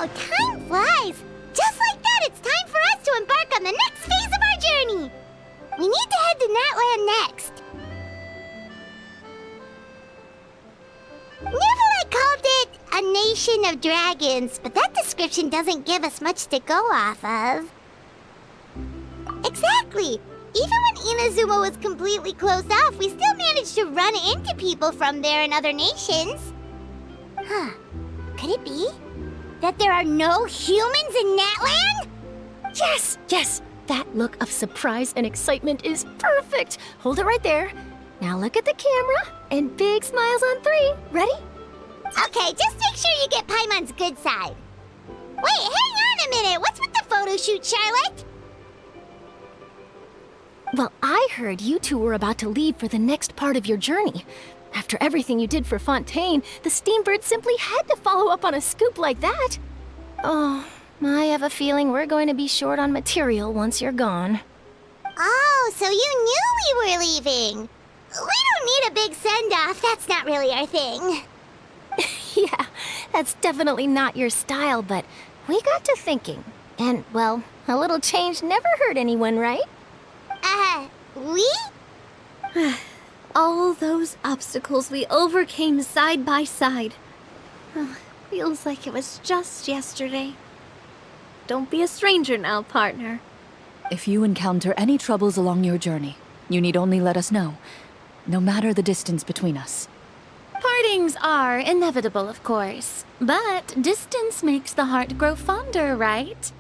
time flies! Just like that, it's time for us to embark on the next phase of our journey! We need to head to Natlan next. Neverlight called it a nation of dragons, but that description doesn't give us much to go off of. Exactly! Even when Inazuma was completely closed off, we still managed to run into people from there in other nations. Huh. Could it be that there are no humans in Natlan? Yes, yes! That look of surprise and excitement is perfect! Hold it right there. Now look at the camera, and big smiles on 3. Ready? Okay, just make sure you get Paimon's good side. Wait, hang on a minute! What's with the photo shoot, Charlotte? Well, I heard you two were about to leave for the next part of your journey. After everything you did for Fontaine, the Steambird simply had to follow up on a scoop like that. Oh, I have a feeling we're going to be short on material once you're gone. Oh, so you knew we were leaving. We don't need a big send-off. That's not really our thing. Yeah, that's definitely not your style, but we got to thinking. And, well, a little change never hurt anyone, right? We? All those obstacles we overcame side by side. Feels like it was just yesterday. Don't be a stranger now, partner. If you encounter any troubles along your journey, you need only let us know, no matter the distance between us. Partings are inevitable, of course, but distance makes the heart grow fonder, right?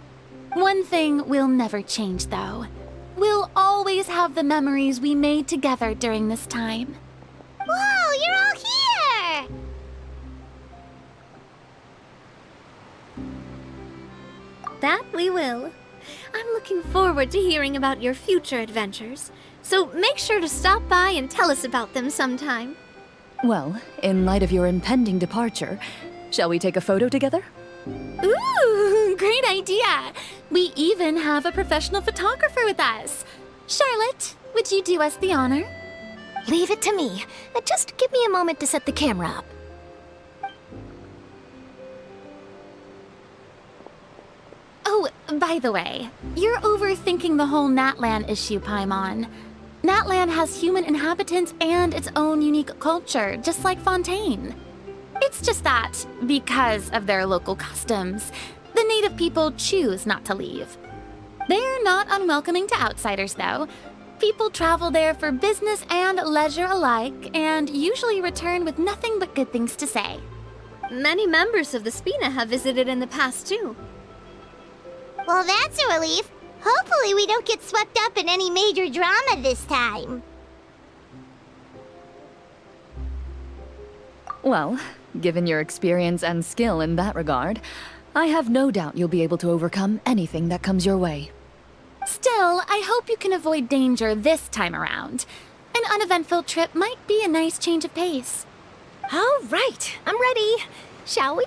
One thing will never change, though. We'll always have the memories we made together during this time. Whoa, you're all here! That we will. I'm looking forward to hearing about your future adventures, so make sure to stop by and tell us about them sometime. Well, in light of your impending departure, shall we take a photo together? Ooh, great idea! We even have a professional photographer with us. Charlotte, would you do us the honor? Leave it to me. Just give me a moment to set the camera up. Oh, by the way, you're overthinking the whole Natlan issue, Paimon. Natlan has human inhabitants and its own unique culture, just like Fontaine. It's just that, because of their local customs, the native people choose not to leave. They're not unwelcoming to outsiders, though. People travel there for business and leisure alike, and usually return with nothing but good things to say. Many members of the Spina have visited in the past, too. Well, that's a relief. Hopefully we don't get swept up in any major drama this time. Well, given your experience and skill in that regard, I have no doubt you'll be able to overcome anything that comes your way. Still, I hope you can avoid danger this time around. An uneventful trip might be a nice change of pace. All right, I'm ready. Shall we?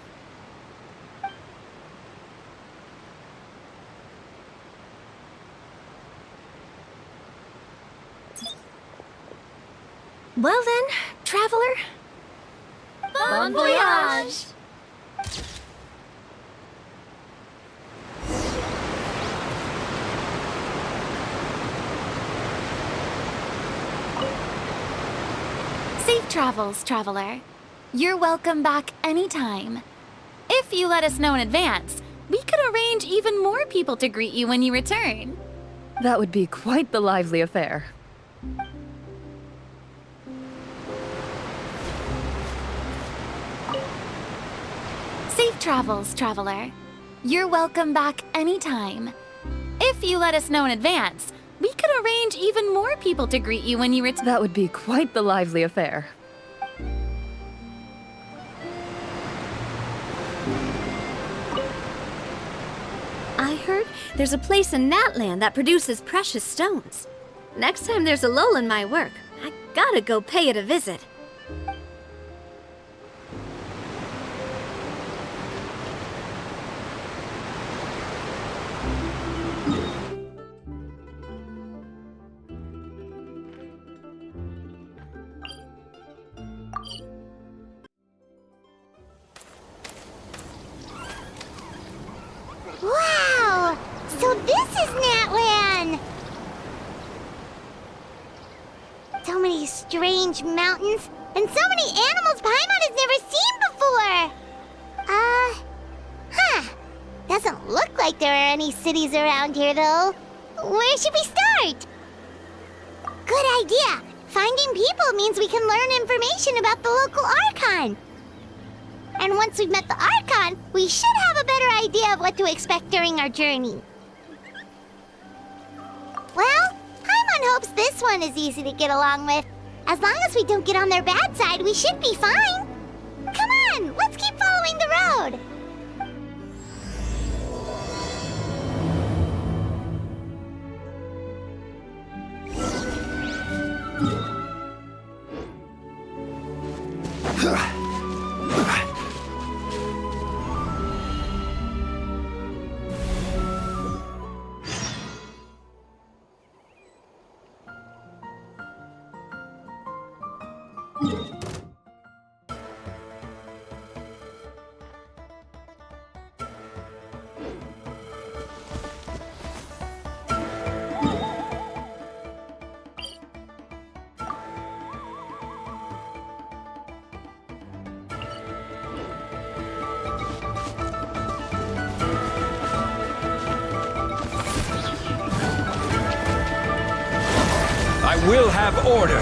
Well then, traveler. Bon voyage! Safe travels, traveler. You're welcome back anytime. If you let us know in advance, we could arrange even more people to greet you when you return. That would be quite the lively affair. Safe travels, traveler. You're welcome back anytime. If you let us know in advance, we could arrange even more people to greet you when you return. That would be quite the lively affair. I heard there's a place in Natlan that produces precious stones. Next time there's a lull in my work, I gotta go pay it a visit. is Natlan! So many strange mountains, and so many animals Paimon has never seen before! Doesn't look like there are any cities around here, though. Where should we start? Good idea! Finding people means we can learn information about the local Archon. And once we've met the Archon, we should have a better idea of what to expect during our journey. Well, Paimon hopes this one is easy to get along with. As long as we don't get on their bad side, we should be fine. Come on, let's keep following the road. I will have order!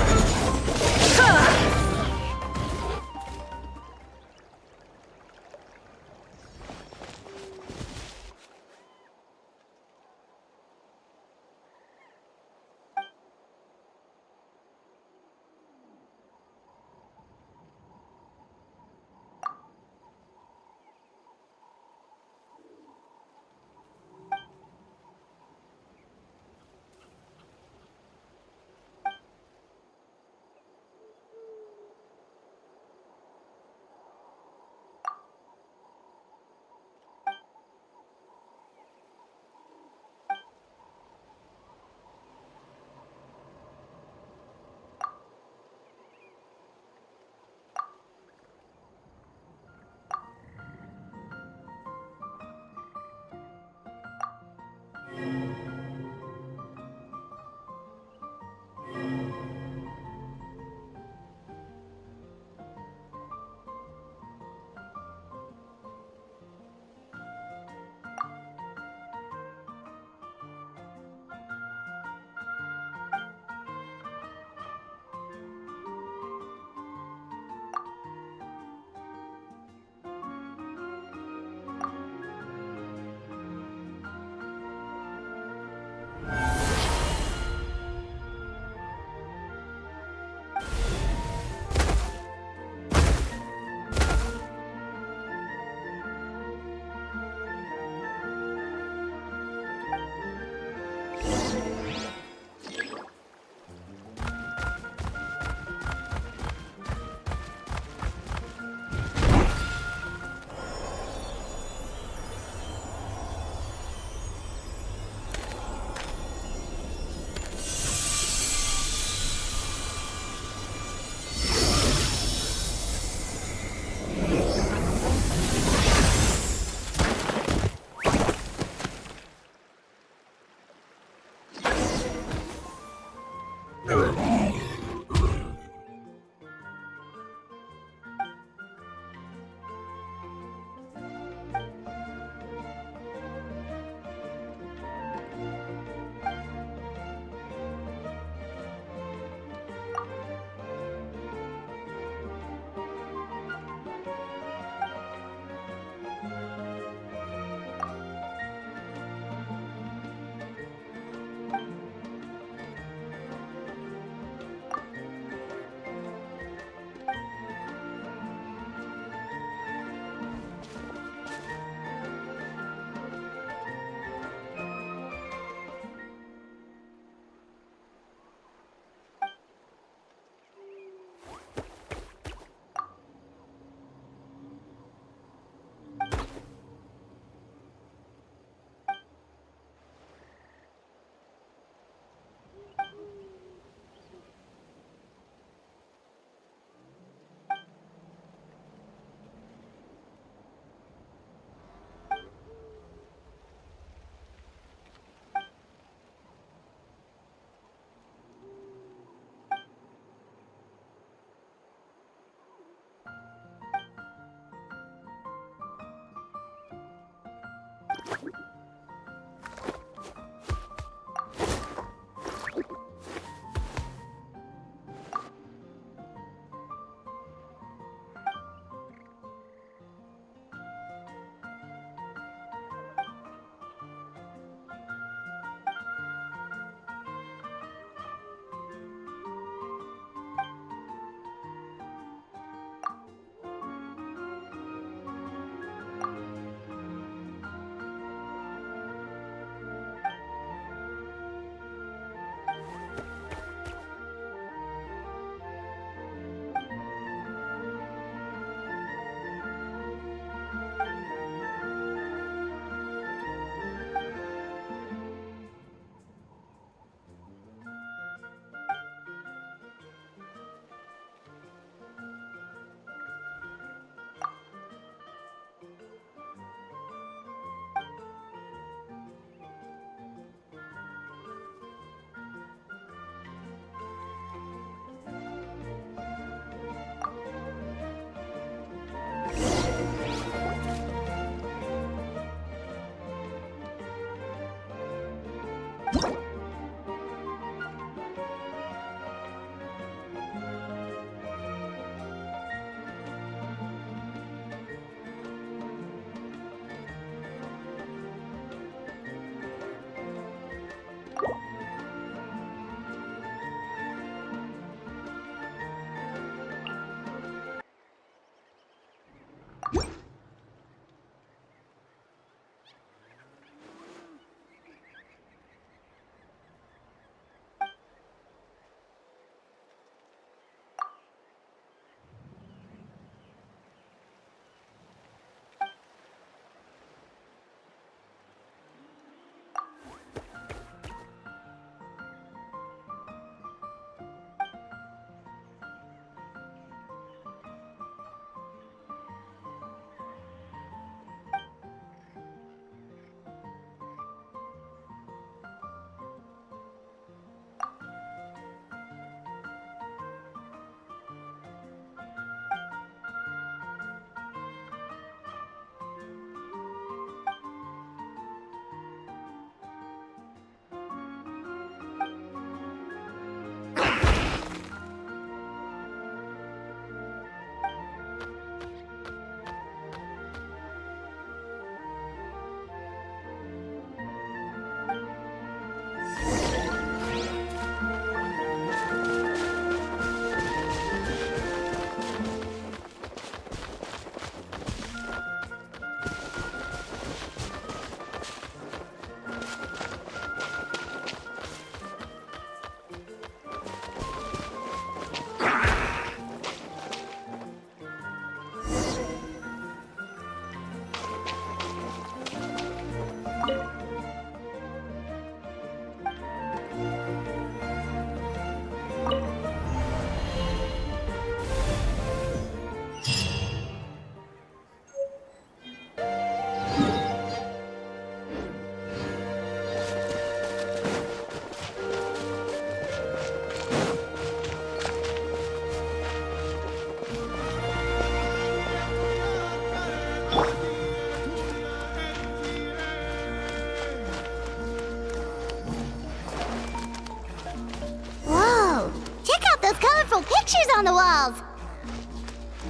pictures on the walls.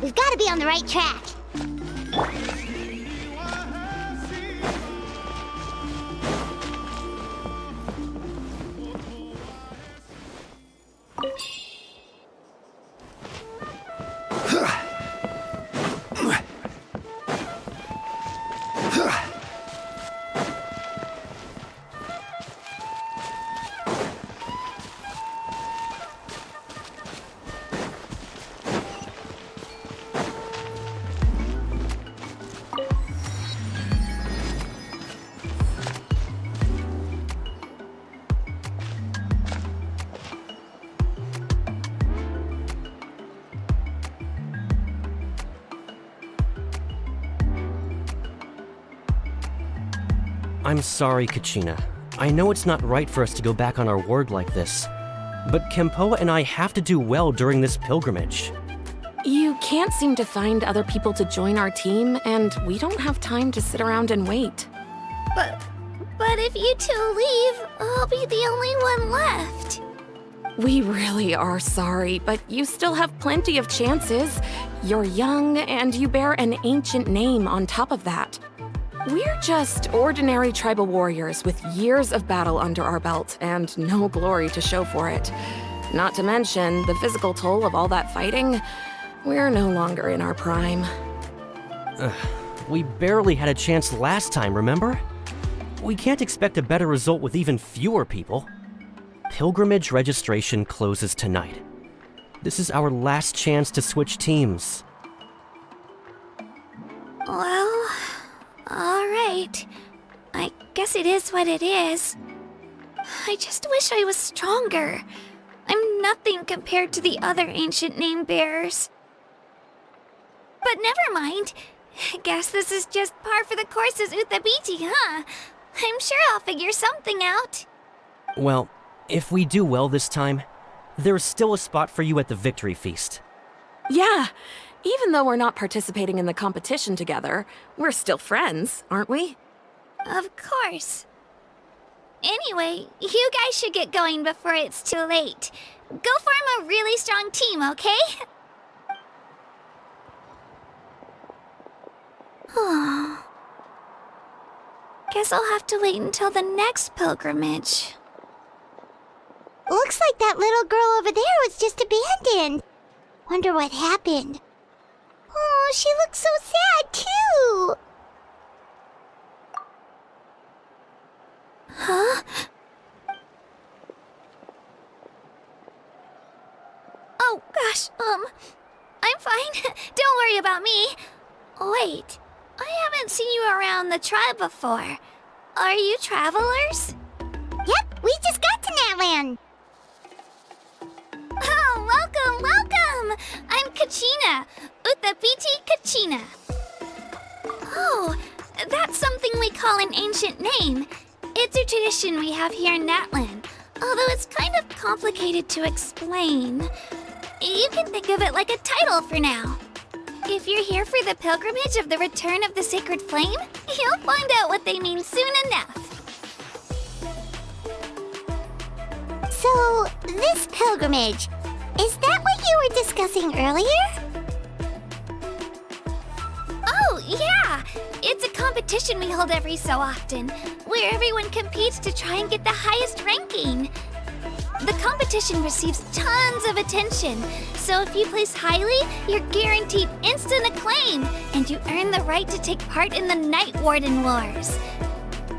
We've got to be on the right track. I'm sorry, Kachina. I know it's not right for us to go back on our word like this, but Kempoa and I have to do well during this pilgrimage. You can't seem to find other people to join our team, and we don't have time to sit around and wait. But if you two leave, I'll be the only one left. We really are sorry, but you still have plenty of chances. You're young, and you bear an ancient name on top of that. We're just ordinary tribal warriors with years of battle under our belt and no glory to show for it. Not to mention the physical toll of all that fighting. We're no longer in our prime. We barely had a chance last time, remember? We can't expect a better result with even fewer people. Pilgrimage registration closes tonight. This is our last chance to switch teams. Well, alright. I guess it is what it is. I just wish I was stronger. I'm nothing compared to the other ancient name bearers. But never mind. Guess this is just par for the course as Uthabiti, huh? I'm sure I'll figure something out. Well, if we do well this time, there's still a spot for you at the victory feast. Yeah, even though we're not participating in the competition together, we're still friends, aren't we? Of course. Anyway, you guys should get going before it's too late. Go form a really strong team, okay? Guess I'll have to wait until the next pilgrimage. Looks like that little girl over there was just abandoned. Wonder what happened. Oh, she looks so sad, too. Huh? Oh, gosh, I'm fine. Don't worry about me. Wait, I haven't seen you around the tribe before. Are you travelers? Yep, we just got to Natlan. Oh, welcome! I'm Kachina, Uthabiti Kachina. Oh, that's something we call an ancient name. It's a tradition we have here in Natlan, although it's kind of complicated to explain. You can think of it like a title for now. If you're here for the pilgrimage of the return of the sacred flame, you'll find out what they mean soon enough. So, this pilgrimage, is that what you were discussing earlier? Oh, yeah! It's a competition we hold every so often, where everyone competes to try and get the highest ranking. The competition receives tons of attention, so if you place highly, you're guaranteed instant acclaim, and you earn the right to take part in the Night Warden Wars.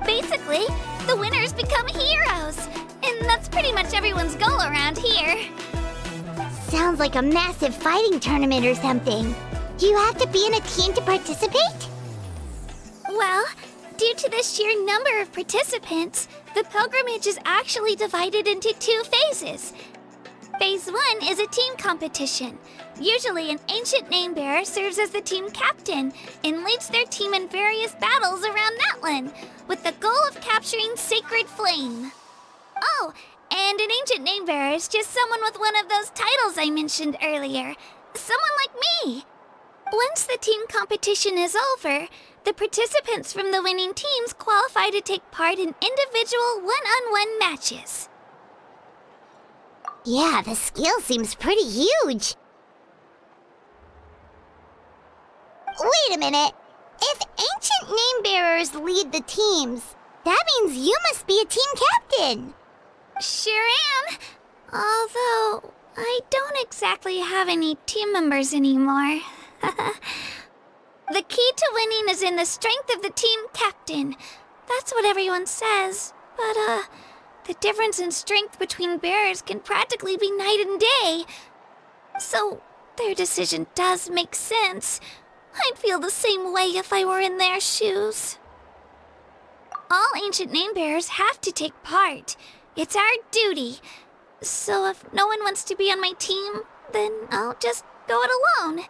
Basically, the winners become heroes, and that's pretty much everyone's goal around here. Sounds like a massive fighting tournament or something. Do you have to be in a team to participate? Well, due to the sheer number of participants, the pilgrimage is actually divided into 2 phases. Phase 1 is a team competition. Usually an ancient name bearer serves as the team captain and leads their team in various battles around Natlan, with the goal of capturing Sacred Flame. Oh, and an ancient name bearer is just someone with one of those titles I mentioned earlier. Someone like me. Once the team competition is over, the participants from the winning teams qualify to take part in individual one-on-one matches. Yeah, the skill seems pretty huge. Wait a minute. If ancient name-bearers lead the teams, that means you must be a team captain. Sure am. Although, I don't exactly have any team members anymore. The key to winning is in the strength of the team captain. That's what everyone says. But, the difference in strength between bearers can practically be night and day. So, their decision does make sense. I'd feel the same way if I were in their shoes. All ancient name-bearers have to take part. It's our duty. So if no one wants to be on my team, then I'll just go it alone.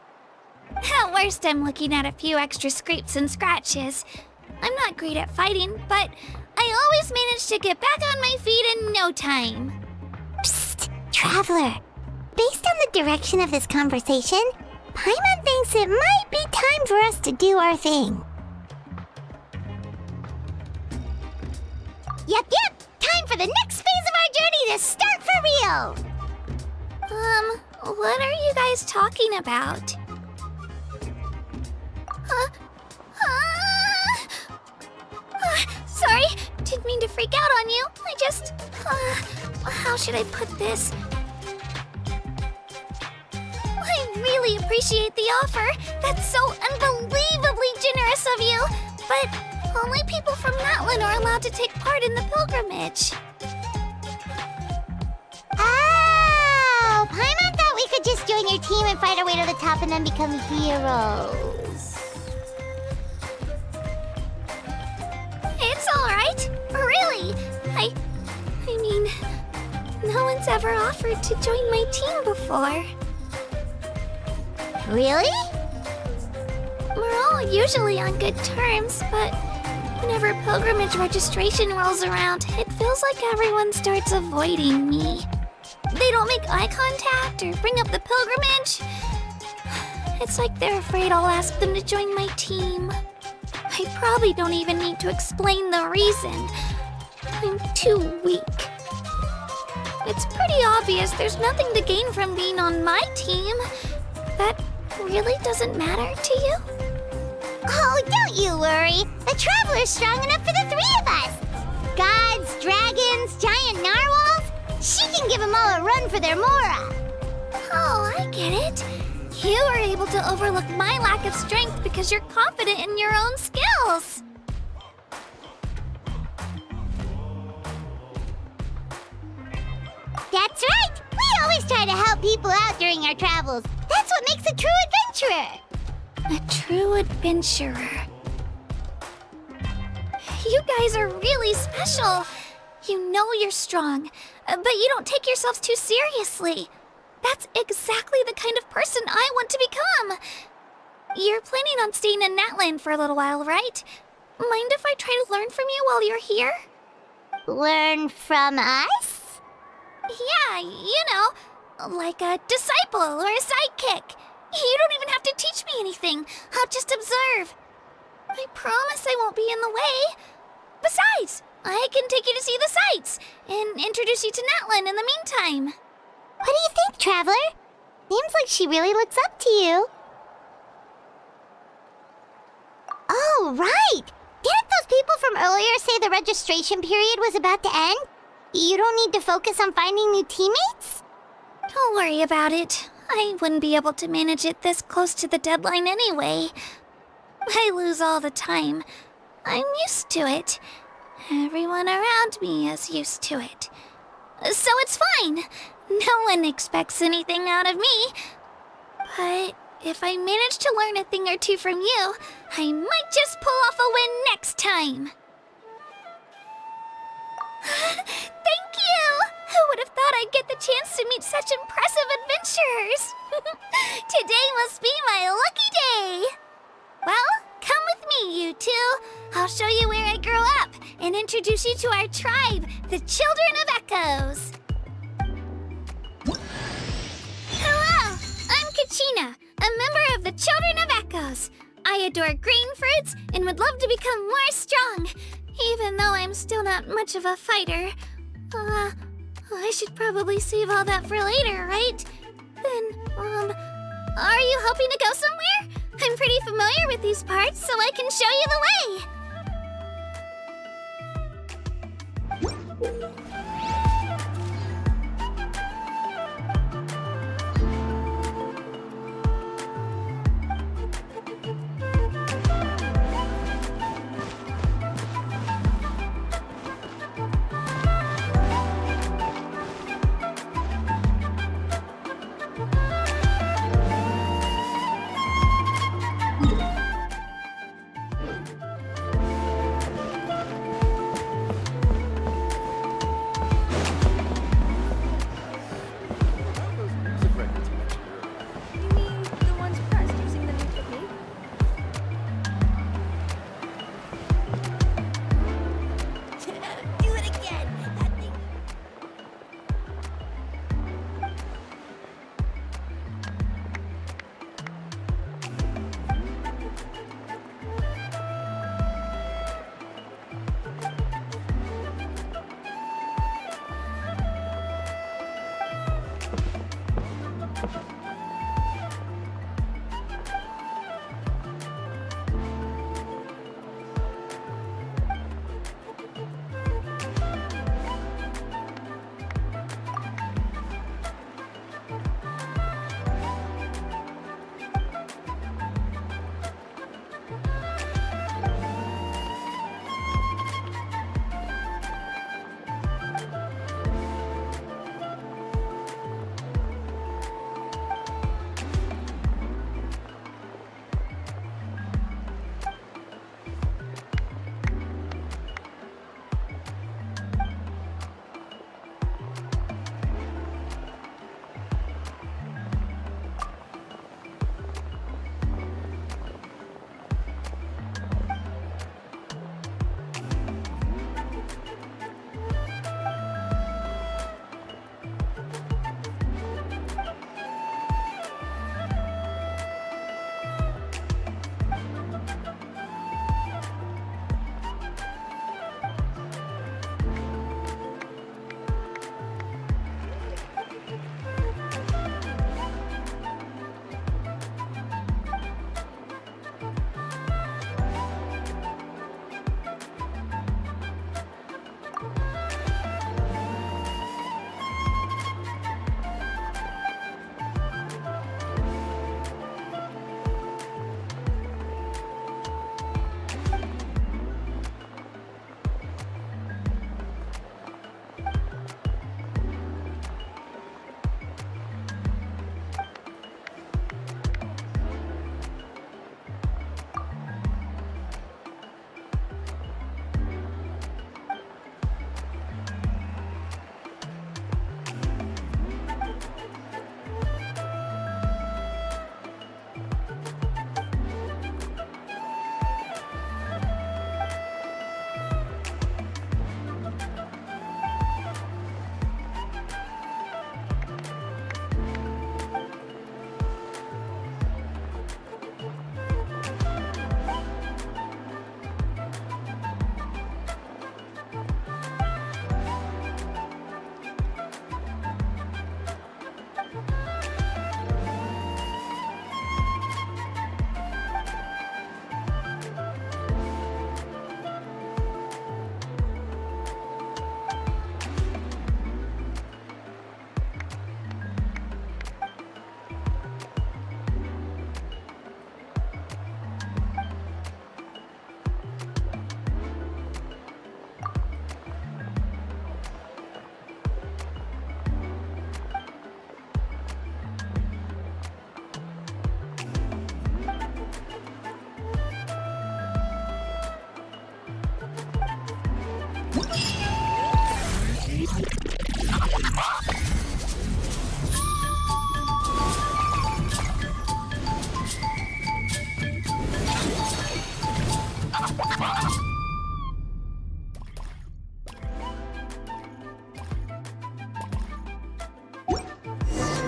At worst, I'm looking at a few extra scrapes and scratches. I'm not great at fighting, but I always manage to get back on my feet in no time. Psst, Traveler. Based on the direction of this conversation, Paimon thinks it might be time for us to do our thing. Yep. Time for the next phase of our journey to start for real. What are you guys talking about? Sorry, didn't mean to freak out on you. I just, how should I put this? I really appreciate the offer. That's so unbelievably generous of you. But only people from Natlan are allowed to take part in the pilgrimage. Oh, Paimon thought we could just join your team and fight our way to the top and then become heroes. It's all right. Really. I mean, no one's ever offered to join my team before. Really? We're all usually on good terms, but whenever pilgrimage registration rolls around, it feels like everyone starts avoiding me. They don't make eye contact or bring up the pilgrimage. It's like they're afraid I'll ask them to join my team. I probably don't even need to explain the reason. I'm too weak. It's pretty obvious there's nothing to gain from being on my team. That really doesn't matter to you? Oh, don't you worry. The Traveler's strong enough for the three of us. Gods, dragons, giant narwhals. She can give them all a run for their Mora. Oh, I get it. You are able to overlook my lack of strength because you're confident in your own skills. That's right. We always try to help people out during our travels. That's what makes a true adventurer. A true adventurer. You guys are really special. You know you're strong, but you don't take yourselves too seriously. That's exactly the kind of person I want to become. You're planning on staying in Natlan for a little while, right? Mind if I try to learn from you while you're here? Learn from us? Yeah, you know, like a disciple or a sidekick. You don't even have to teach me anything. I'll just observe. I promise I won't be in the way. Besides, I can take you to see the sights and introduce you to Natlan in the meantime. What do you think, Traveler? Seems like she really looks up to you. Oh, right! Didn't those people from earlier say the registration period was about to end? You don't need to focus on finding new teammates? Don't worry about it. I wouldn't be able to manage it this close to the deadline anyway. I lose all the time. I'm used to it. Everyone around me is used to it. So it's fine. No one expects anything out of me. But if I manage to learn a thing or two from you, I might just pull off a win next time. Thank you! Who would have thought I'd get the chance to meet such impressive adventurers? Today must be my lucky day. Well, come with me, you two. I'll show you where I grew up and introduce you to our tribe, the Children of Echoes. Hello, I'm Kachina, a member of the Children of Echoes. I adore green fruits and would love to become more strong, even though I'm still not much of a fighter. I should probably save all that for later, right? Then, are you hoping to go somewhere? I'm pretty familiar with these parts, so I can show you the way!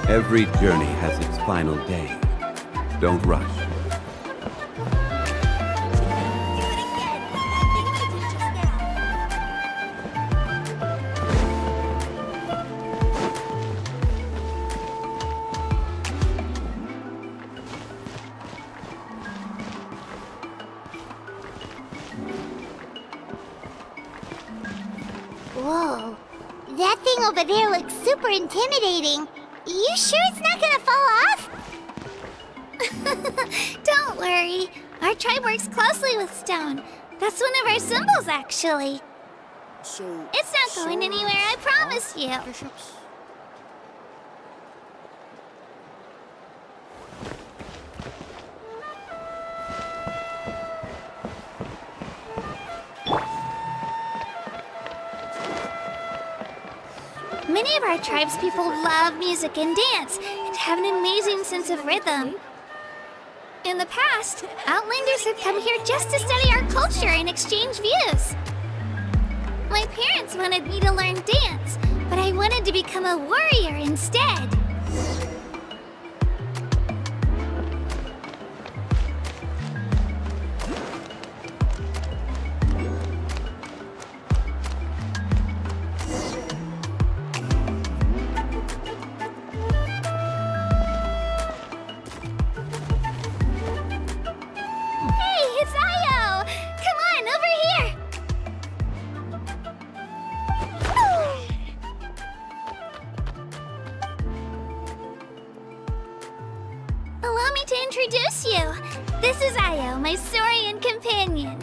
Every journey has its final day. Don't rush. thing over there looks super intimidating. You sure it's not gonna fall off? Don't worry. Our tribe works closely with stone. That's one of our symbols, actually. So It's not going anywhere, I promise you. bishops? Many of our tribe's people love music and dance and have an amazing sense of rhythm. In the past, Outlanders have come here just to study our culture and exchange views. My parents wanted me to learn dance, but I wanted to become a warrior instead. Hey, it's Io! Come on, over here! Allow me to introduce you. This is Io, my Saurian companion,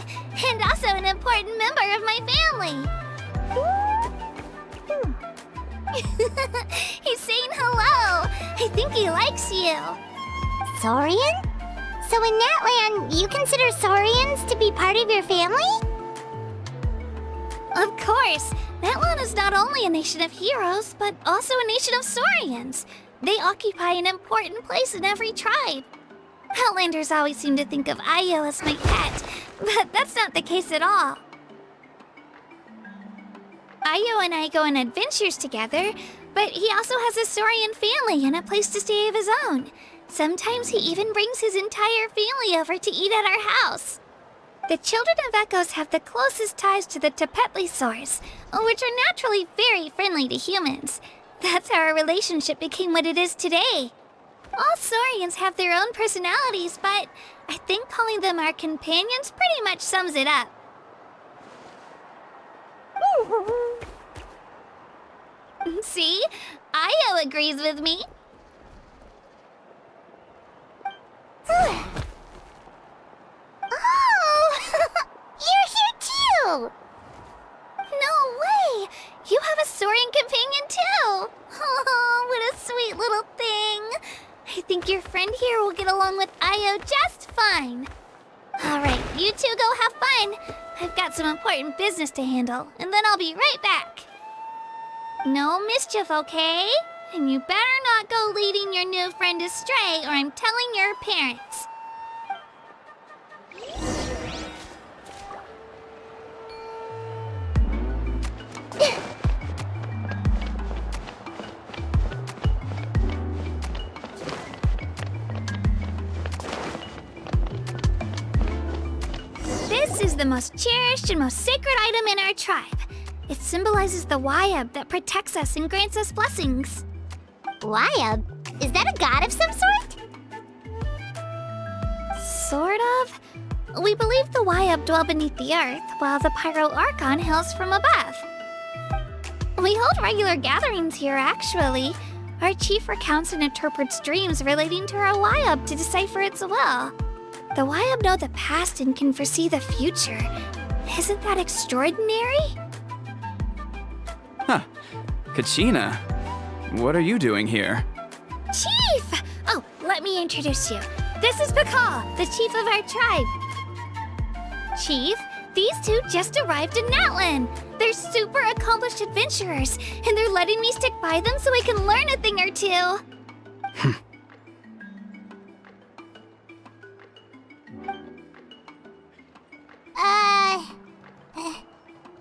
and also an important member of my family. He's saying hello. I think he likes you. Saurian? So in Natlan, you consider Saurians to be part of your family? Of course, Natlan is not only a nation of heroes, but also a nation of Saurians. They occupy an important place in every tribe. Outlanders always seem to think of Io as my pet, but that's not the case at all. Io and I go on adventures together, but he also has a Saurian family and a place to stay of his own. Sometimes he even brings his entire family over to eat at our house. The children of Echoes have the closest ties to the Tepetlisaurs, which are naturally very friendly to humans. That's how our relationship became what it is today. All Saurians have their own personalities, but I think calling them our companions pretty much sums it up. See? Io agrees with me. Oh! You're here too! No way! You have a Saurian companion too! Oh, what a sweet little thing! I think your friend here will get along with Io just fine. Alright, you two go have fun. I've got some important business to handle, and then I'll be right back. No mischief, okay? And you better not go leading your new friend astray, or I'm telling your parents. This is the most cherished and most sacred item in our tribe. It symbolizes the Wayab that protects us and grants us blessings. Wayab? Is that a god of some sort? Sort of. We believe the Wayab dwell beneath the earth, while the Pyro Archon hails from above. We hold regular gatherings here, actually. Our chief recounts and interprets dreams relating to our Wayab to decipher its will. The Wayab know the past and can foresee the future. Isn't that extraordinary? Huh. Kachina, what are you doing here? Chief! Oh, let me introduce you. This is Pakal, the chief of our tribe. Chief, these two just arrived in Natlan. They're super accomplished adventurers, and they're letting me stick by them so I can learn a thing or two.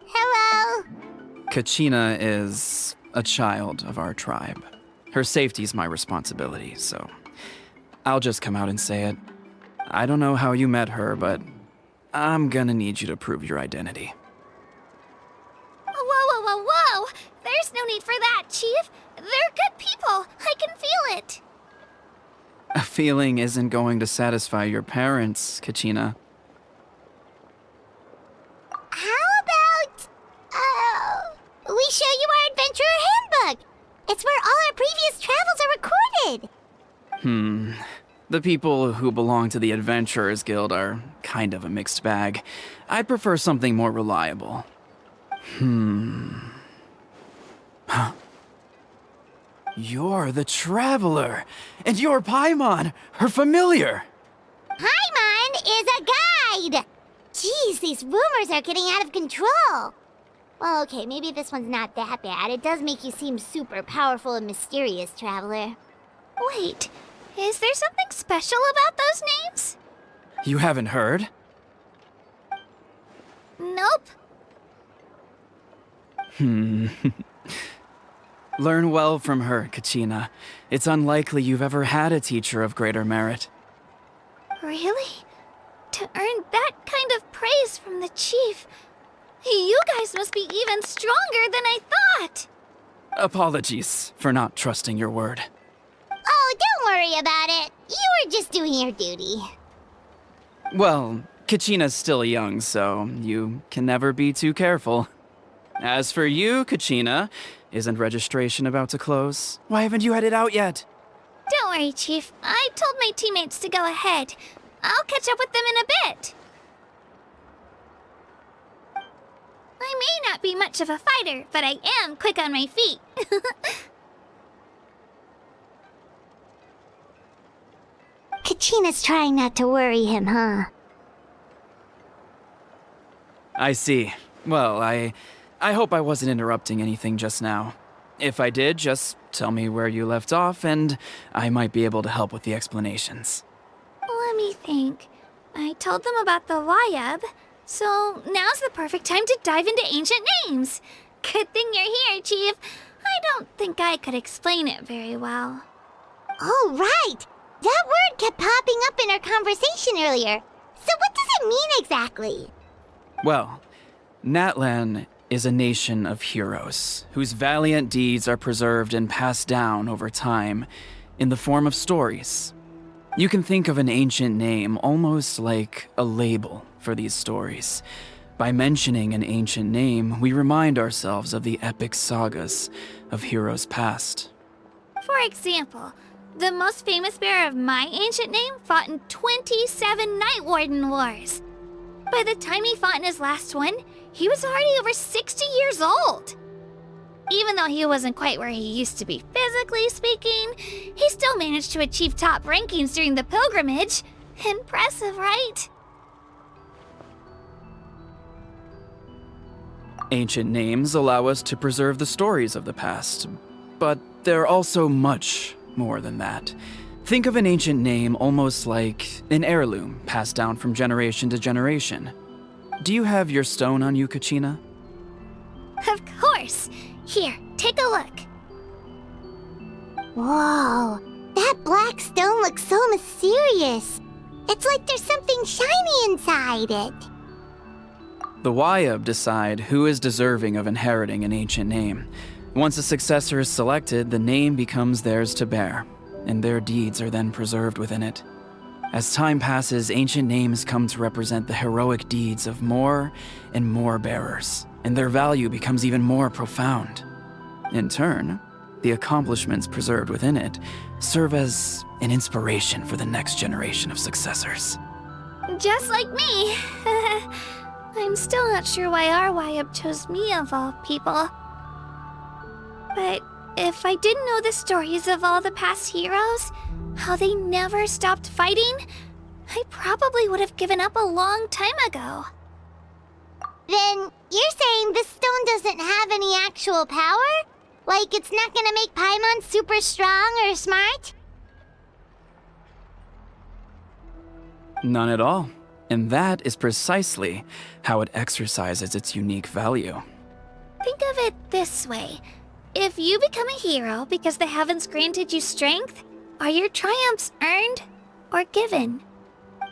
Hello? Kachina is a child of our tribe. Her safety's my responsibility, so I'll just come out and say it. I don't know how you met her, but I'm gonna need you to prove your identity. Whoa! There's no need for that, Chief. They're good people. I can feel it. A feeling isn't going to satisfy your parents, Kachina. How about, we show you our adventurer The people who belong to the Adventurers Guild are kind of a mixed bag. I'd prefer something more reliable. Huh? You're the Traveler, and you're Paimon, her familiar. Paimon is a guide! Jeez, these rumors are getting out of control. Well, okay, maybe this one's not that bad. It does make you seem super powerful and mysterious, Traveler. Wait, is there something special about those names? You haven't heard? Nope. Learn well from her, Kachina. It's unlikely you've ever had a teacher of greater merit. Really? To earn that kind of praise from the chief, you guys must be even stronger than I thought. Apologies for not trusting your word. Oh, don't worry about it. You were just doing your duty. Well, Kachina's still young, so you can never be too careful. As for you, Kachina, isn't registration about to close? Why haven't you headed out yet? Don't worry, Chief. I told my teammates to go ahead. I'll catch up with them in a bit. I may not be much of a fighter, but I am quick on my feet. Kachina's trying not to worry him, huh? I see. Well, I hope I wasn't interrupting anything just now. If I did, just tell me where you left off, and I might be able to help with the explanations. Let me think. I told them about the Wayab, so now's the perfect time to dive into ancient names. Good thing you're here, Chief. I don't think I could explain it very well. Oh, right! That word kept popping up in our conversation earlier. So what does it mean exactly? Well, Natlan is a nation of heroes whose valiant deeds are preserved and passed down over time in the form of stories. You can think of an ancient name almost like a label for these stories. By mentioning an ancient name, we remind ourselves of the epic sagas of heroes past. For example, the most famous bearer of my ancient name fought in 27 Night Warden Wars. By the time he fought in his last one, he was already over 60 years old. Even though he wasn't quite where he used to be physically speaking, he still managed to achieve top rankings during the pilgrimage. Impressive, right? Ancient names allow us to preserve the stories of the past, but they're also much more than that. Think of an ancient name almost like an heirloom passed down from generation to generation. Do you have your stone on you, Kachina? Of course. Here, take a look. Whoa, that black stone looks so mysterious. It's like there's something shiny inside it. The Wayab decide who is deserving of inheriting an ancient name. Once a successor is selected, the name becomes theirs to bear, and their deeds are then preserved within it. As time passes, ancient names come to represent the heroic deeds of more and more bearers, and their value becomes even more profound. In turn, the accomplishments preserved within it serve as an inspiration for the next generation of successors. Just like me. I'm still not sure why our Wayab chose me of all people. But if I didn't know the stories of all the past heroes, how they never stopped fighting, I probably would have given up a long time ago. Then you're saying this stone doesn't have any actual power? Like it's not gonna make Paimon super strong or smart? None at all. And that is precisely how it exercises its unique value. Think of it this way. If you become a hero because the heavens granted you strength, are your triumphs earned or given?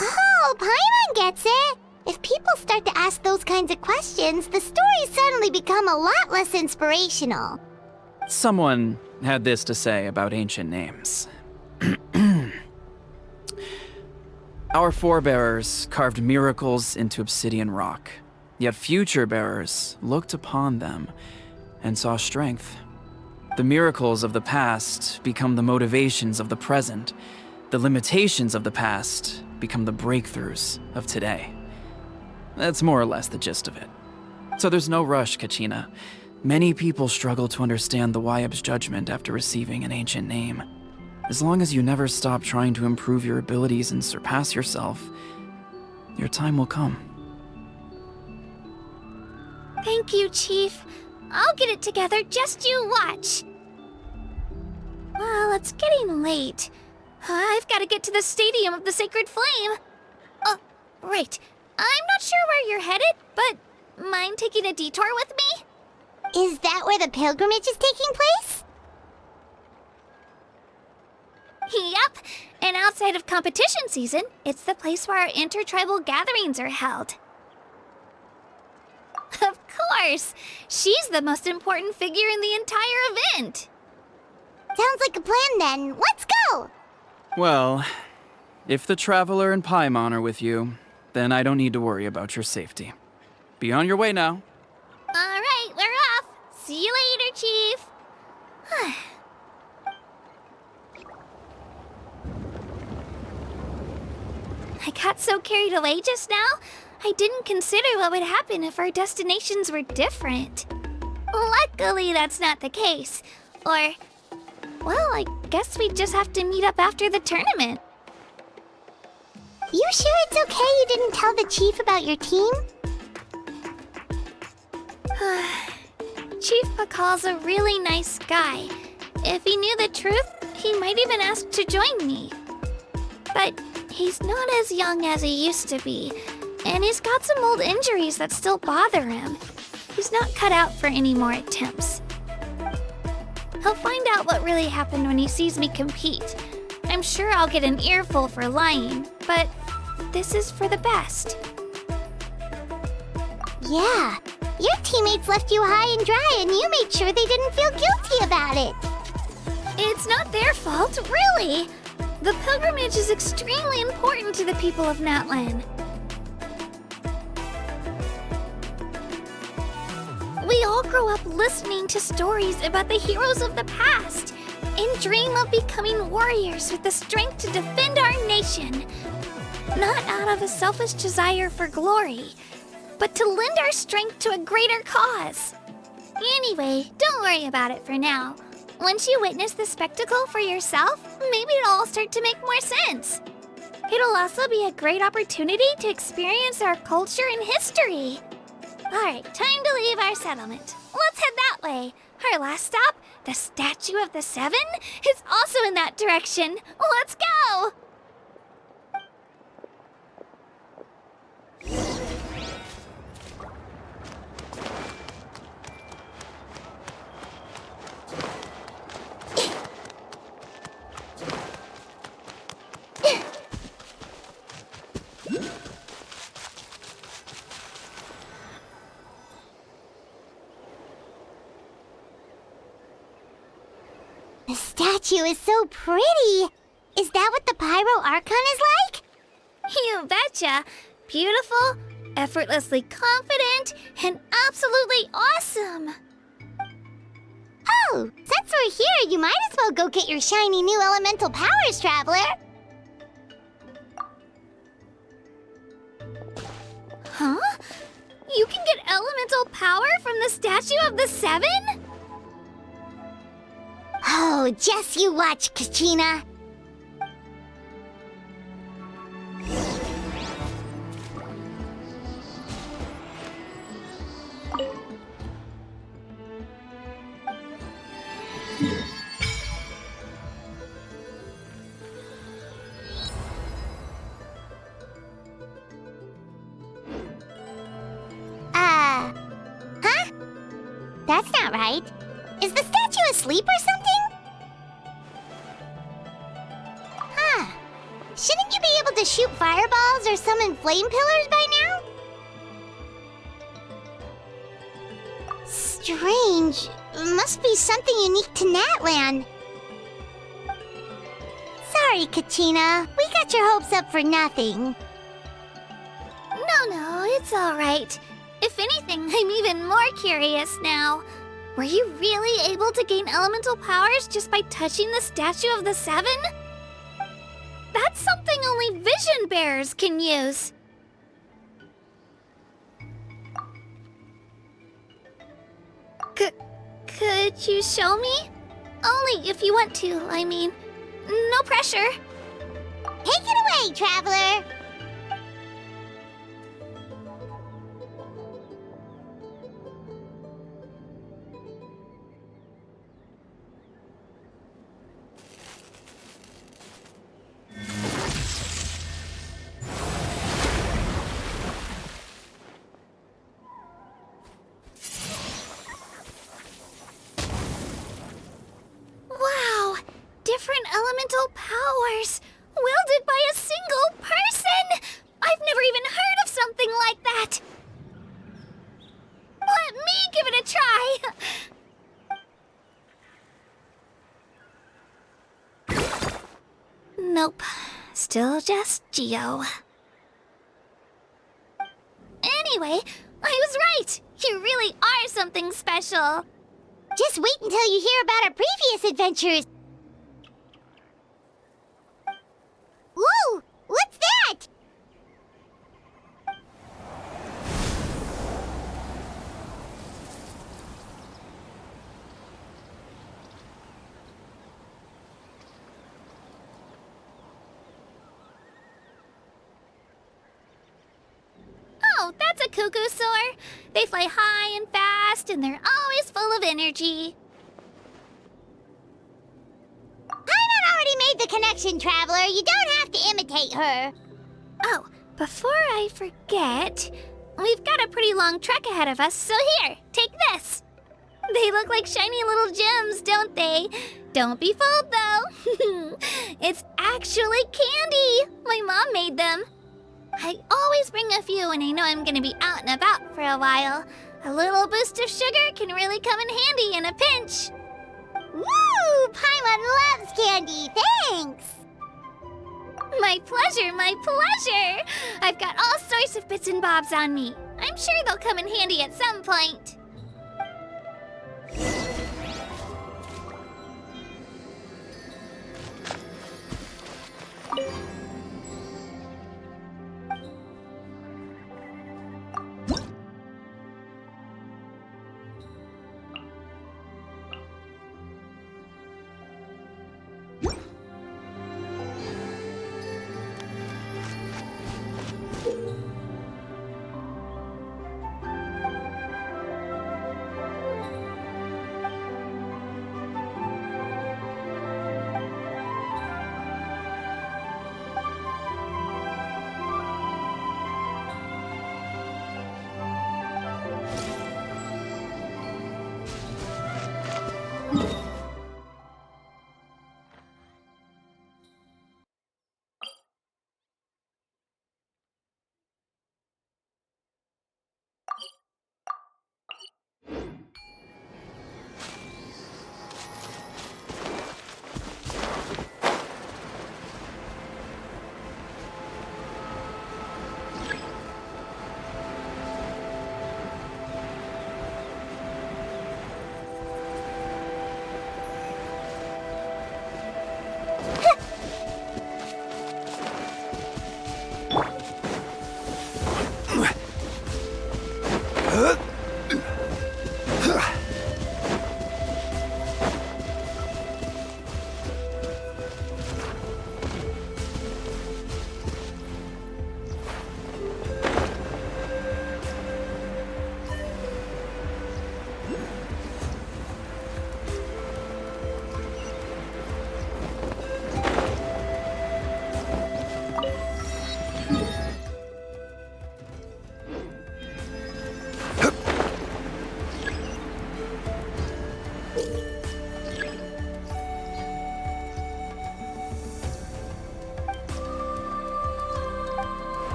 Oh, Paimon gets it! If people start to ask those kinds of questions, the stories suddenly become a lot less inspirational. Someone had this to say about ancient names. Our forebears carved miracles into obsidian rock, yet future bearers looked upon them and saw strength. The miracles of the past become the motivations of the present. The limitations of the past become the breakthroughs of today. That's more or less the gist of it. So there's no rush, Kachina. Many people struggle to understand the Wyeb's judgment after receiving an ancient name. As long as you never stop trying to improve your abilities and surpass yourself, your time will come. Thank you, Chief. I'll get it together, just you watch. Well, it's getting late. I've got to get to the Stadium of the Sacred Flame. Oh, right. I'm not sure where you're headed, but mind taking a detour with me? Is that where the pilgrimage is taking place? Yep, and outside of competition season, it's the place where our intertribal gatherings are held. Of course! She's the most important figure in the entire event! Sounds like a plan then. Let's go! Well, if the Traveler and Paimon are with you, then I don't need to worry about your safety. Be on your way now. Alright, we're off! See you later, Chief! I got so carried away just now, I didn't consider what would happen if our destinations were different. Luckily, that's not the case. Or, well, I guess we just have to meet up after the tournament. You sure it's okay you didn't tell the chief about your team? Chief Pakal's a really nice guy. If he knew the truth, he might even ask to join me. But he's not as young as he used to be, and he's got some old injuries that still bother him. He's not cut out for any more attempts. He'll find out what really happened when he sees me compete. I'm sure I'll get an earful for lying, but this is for the best. Yeah, your teammates left you high and dry and you made sure they didn't feel guilty about it. It's not their fault, really. The pilgrimage is extremely important to the people of Natlan. We all grow up listening to stories about the heroes of the past and dream of becoming warriors with the strength to defend our nation. Not out of a selfish desire for glory, but to lend our strength to a greater cause. Anyway, don't worry about it for now. Once you witness the spectacle for yourself, maybe it'll all start to make more sense. It'll also be a great opportunity to experience our culture and history. Alright, time to leave our settlement. Let's head that way. Our last stop, the Statue of the Seven, is also in that direction. Let's go! The statue is so pretty. Is that what the Pyro Archon is like? You betcha. Beautiful, effortlessly confident, and absolutely awesome. Oh, since we're here, you might as well go get your shiny new elemental powers, Traveler. Huh? You can get elemental power from the Statue of the Seven? Oh, just you watch, Kachina. Huh? That's not right. Is the statue asleep or something? Huh. Shouldn't you be able to shoot fireballs or summon flame pillars by now? Strange. Must be something unique to Natlan. Sorry, Kachina. We got your hopes up for nothing. No, it's all right. If anything, I'm even more curious now. Were you really able to gain elemental powers just by touching the Statue of the Seven? That's something only vision bearers can use. Could you show me? Only if you want to, I mean. No pressure. Take it away, Traveler! Wow! Different elemental powers! Wielded by a single person! I've never even heard of something like that! Let me give it a try! Nope. Still just Geo. Anyway, I was right! You really are something special! Just wait until you hear about our previous adventures. Whoa! What's that? Oh, that's a cuckoo soar. They fly high and fast, and they're always full of energy. Paimon already made the connection, Traveler. You don't have to imitate her. Oh, before I forget, we've got a pretty long trek ahead of us, so here, take this. They look like shiny little gems, don't they? Don't be fooled, though. It's actually candy. My mom made them. I always bring a few when I know I'm gonna be out and about for a while. A little boost of sugar can really come in handy in a pinch. Woo! Paimon loves candy. Thanks. My pleasure, my pleasure! I've got all sorts of bits and bobs on me. I'm sure they'll come in handy at some point.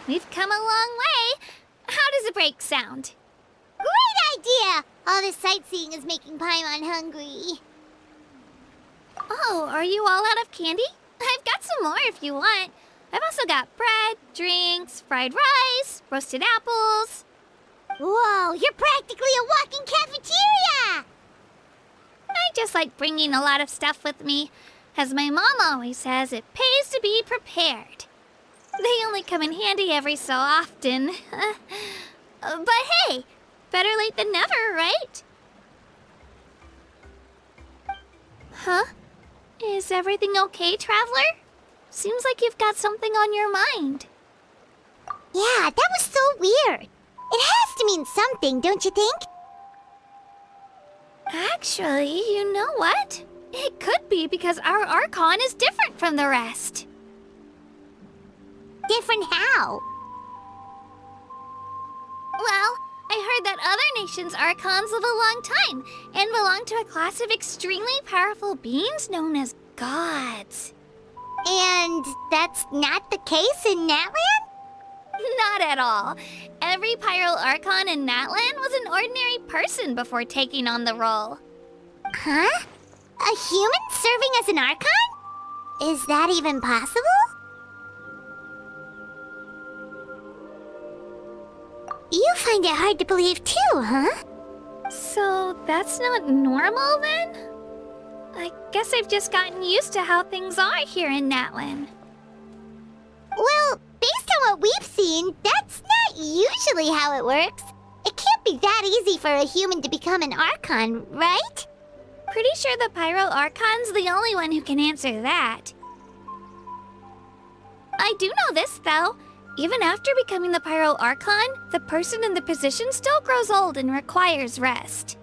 We've come a long way. How does a break sound? Great idea! All this sightseeing is making Paimon hungry. Oh, are you all out of candy? I've got some more if you want. I've also got bread, drinks, fried rice, roasted apples. Whoa, you're practically a walking cafeteria! I just like bringing a lot of stuff with me. As my mom always says, it pays to be prepared. They only come in handy every so often. But hey, better late than never, right? Huh? Is everything okay, Traveler? Seems like you've got something on your mind. Yeah, that was so weird. It has to mean something, don't you think? Actually, you know what? It could be because our Archon is different from the rest. Different how? Well, I heard that other nations' Archons live a long time and belong to a class of extremely powerful beings known as gods. And that's not the case in Natlan? Not at all. Every Pyro Archon in Natlan was an ordinary person before taking on the role. Huh? A human serving as an Archon? Is that even possible? You find it hard to believe too, huh? So that's not normal then? I guess I've just gotten used to how things are here in Natlan. Well, based on what we've seen, that's not usually how it works. It can't be that easy for a human to become an Archon, right? Pretty sure the Pyro Archon's the only one who can answer that. I do know this, though. Even after becoming the Pyro Archon, the person in the position still grows old and requires rest.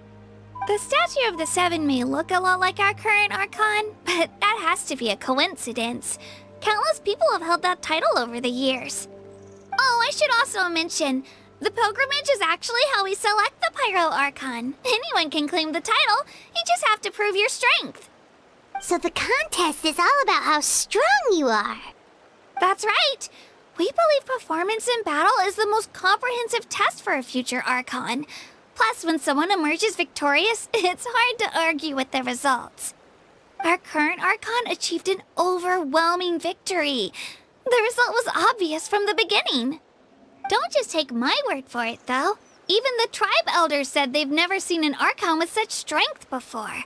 The statue of the Seven may look a lot like our current Archon, but that has to be a coincidence. Countless people have held that title over the years. Oh, I should also mention, the pilgrimage is actually how we select the Pyro Archon. Anyone can claim the title, you just have to prove your strength. So the contest is all about how strong you are. That's right. We believe performance in battle is the most comprehensive test for a future Archon. Plus, when someone emerges victorious, it's hard to argue with the results. Our current Archon achieved an overwhelming victory. The result was obvious from the beginning. Don't just take my word for it, though. Even the tribe elders said they've never seen an Archon with such strength before.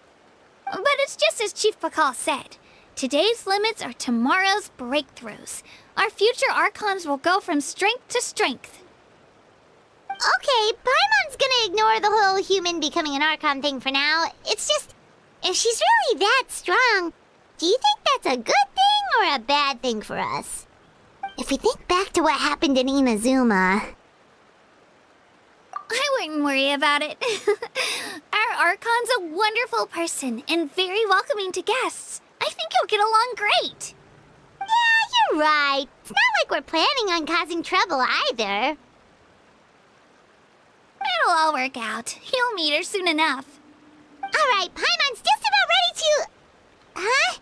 But it's just as Chief Pakal said. Today's limits are tomorrow's breakthroughs. Our future Archons will go from strength to strength. Okay, Paimon's gonna ignore the whole human becoming an Archon thing for now. It's just, if she's really that strong, do you think that's a good thing or a bad thing for us? If we think back to what happened in Inazuma... I wouldn't worry about it. Our Archon's a wonderful person and very welcoming to guests. I think you'll get along great. Yeah, you're right. It's not like we're planning on causing trouble either. It'll all work out. You'll meet her soon enough. All right, Paimon's just about ready to... Huh?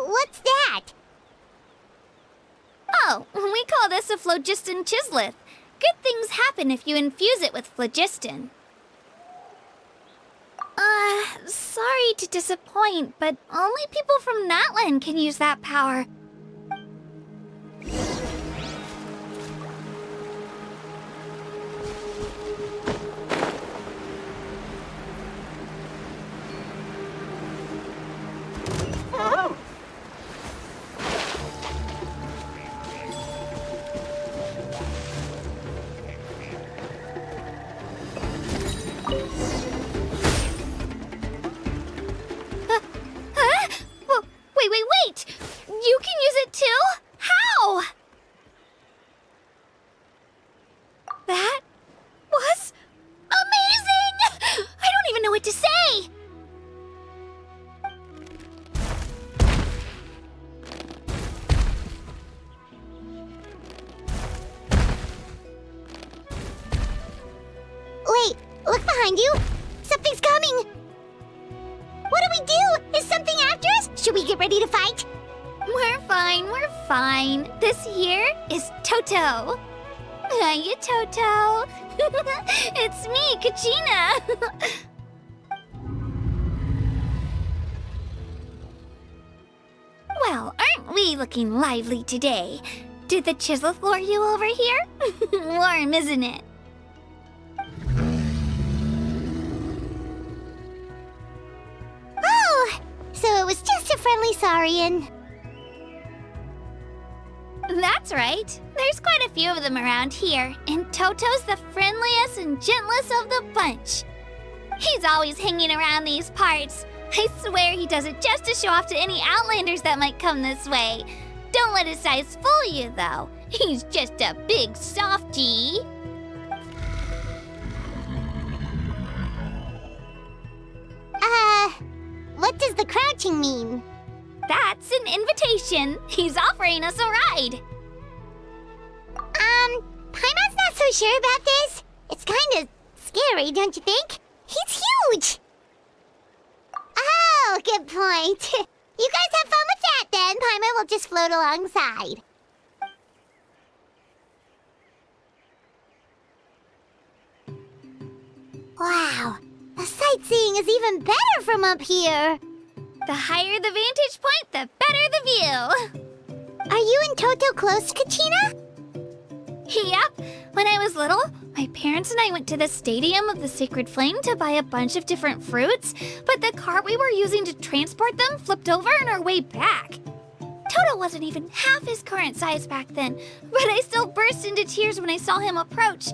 What's that? Oh, we call this a phlogiston chisleth. Good things happen if you infuse it with phlogiston. Sorry to disappoint, but only people from Natlan can use that power. Wait! You can use it too? How? That was amazing! I don't even know what to say! Wait, look behind you! Something's coming! What do we do? Is something after us? Should we get ready to fight? We're fine. This here is Toto. Hiya, Toto. It's me, Kachina. Well, aren't we looking lively today? Did the chisel floor you over here? Warm, isn't it? Oh, so it was just a friendly saurian. That's right. There's quite a few of them around here, and Toto's the friendliest and gentlest of the bunch. He's always hanging around these parts. I swear he does it just to show off to any Outlanders that might come this way. Don't let his size fool you, though. He's just a big softie. What does the crouching mean? That's an invitation. He's offering us a ride. Paimon's not so sure about this. It's kind of scary, don't you think? He's huge! Oh, good point. You guys have fun with that then. Paimon will just float alongside. Wow, the sightseeing is even better from up here. The higher the vantage point, the better the view. Are you and Toto close, Kachina? Yep. When I was little, my parents and I went to the Stadium of the Sacred Flame to buy a bunch of different fruits, but the cart we were using to transport them flipped over on our way back. Toto wasn't even half his current size back then, but I still burst into tears when I saw him approach.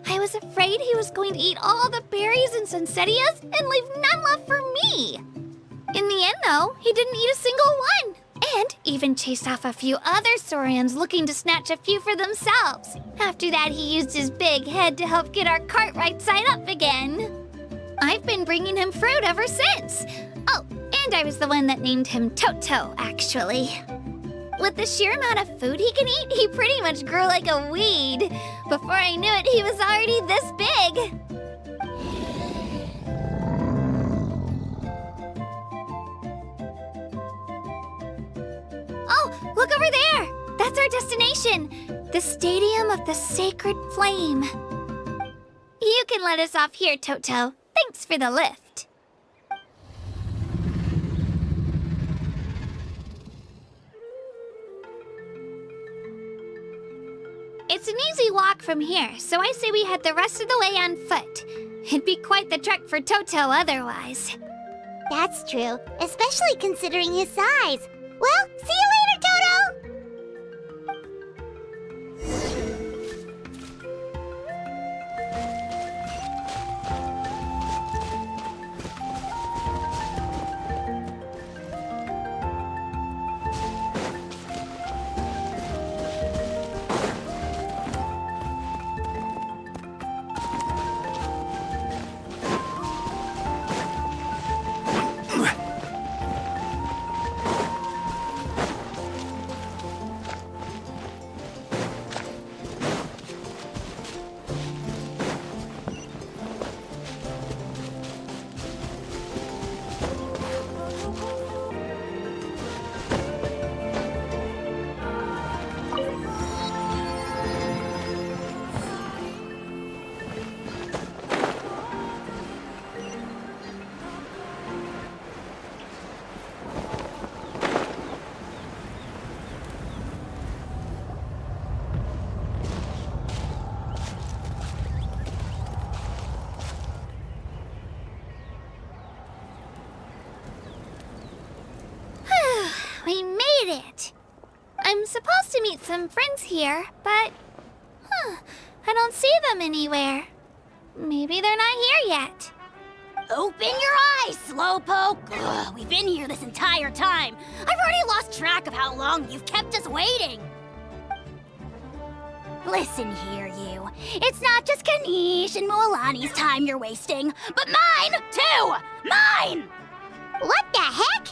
I was afraid he was going to eat all the berries and sunsettias and leave none left for me. In the end, though, he didn't eat a single one, and even chased off a few other saurians looking to snatch a few for themselves. After that, he used his big head to help get our cart right side up again. I've been bringing him fruit ever since. Oh, and I was the one that named him Toto, actually. With the sheer amount of food he can eat, he pretty much grew like a weed. Before I knew it, he was already this big. Oh, look over there! That's our destination! The Stadium of the Sacred Flame. You can let us off here, Toto. Thanks for the lift. It's an easy walk from here, so I say we head the rest of the way on foot. It'd be quite the trek for Toto otherwise. That's true, especially considering his size. Well, see you later, Toto! We made it! I'm supposed to meet some friends here, but... I don't see them anywhere. Maybe they're not here yet. Open your eyes, Slowpoke! Ugh, we've been here this entire time. I've already lost track of how long you've kept us waiting. Listen here, you. It's not just Kanish and Moalani's time you're wasting, but mine, too! Mine! What the heck?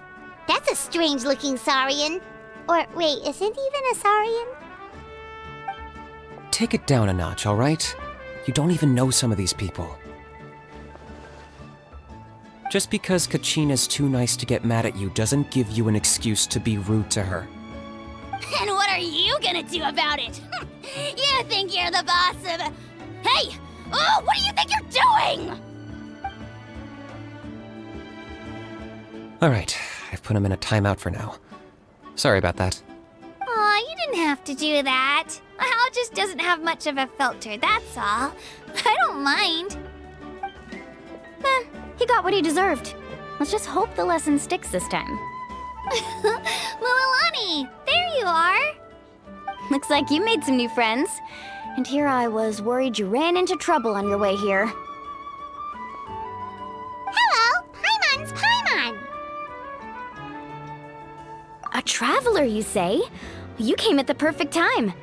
That's a strange-looking saurian. Or, wait, is it even a saurian? Take it down a notch, all right? You don't even know some of these people. Just because Kachina's too nice to get mad at you doesn't give you an excuse to be rude to her. And what are you gonna do about it? You you think you're the boss of... Hey! Oh, what do you think you're doing? Alright, I've put him in a timeout for now. Sorry about that. Aw, you didn't have to do that. Hal just doesn't have much of a filter, that's all. I don't mind. He got what he deserved. Let's just hope the lesson sticks this time. Lilani, there you are. Looks like you made some new friends. And here I was worried you ran into trouble on your way here. Hello, Paimon's Paimon. A traveler, you say? You came at the perfect time.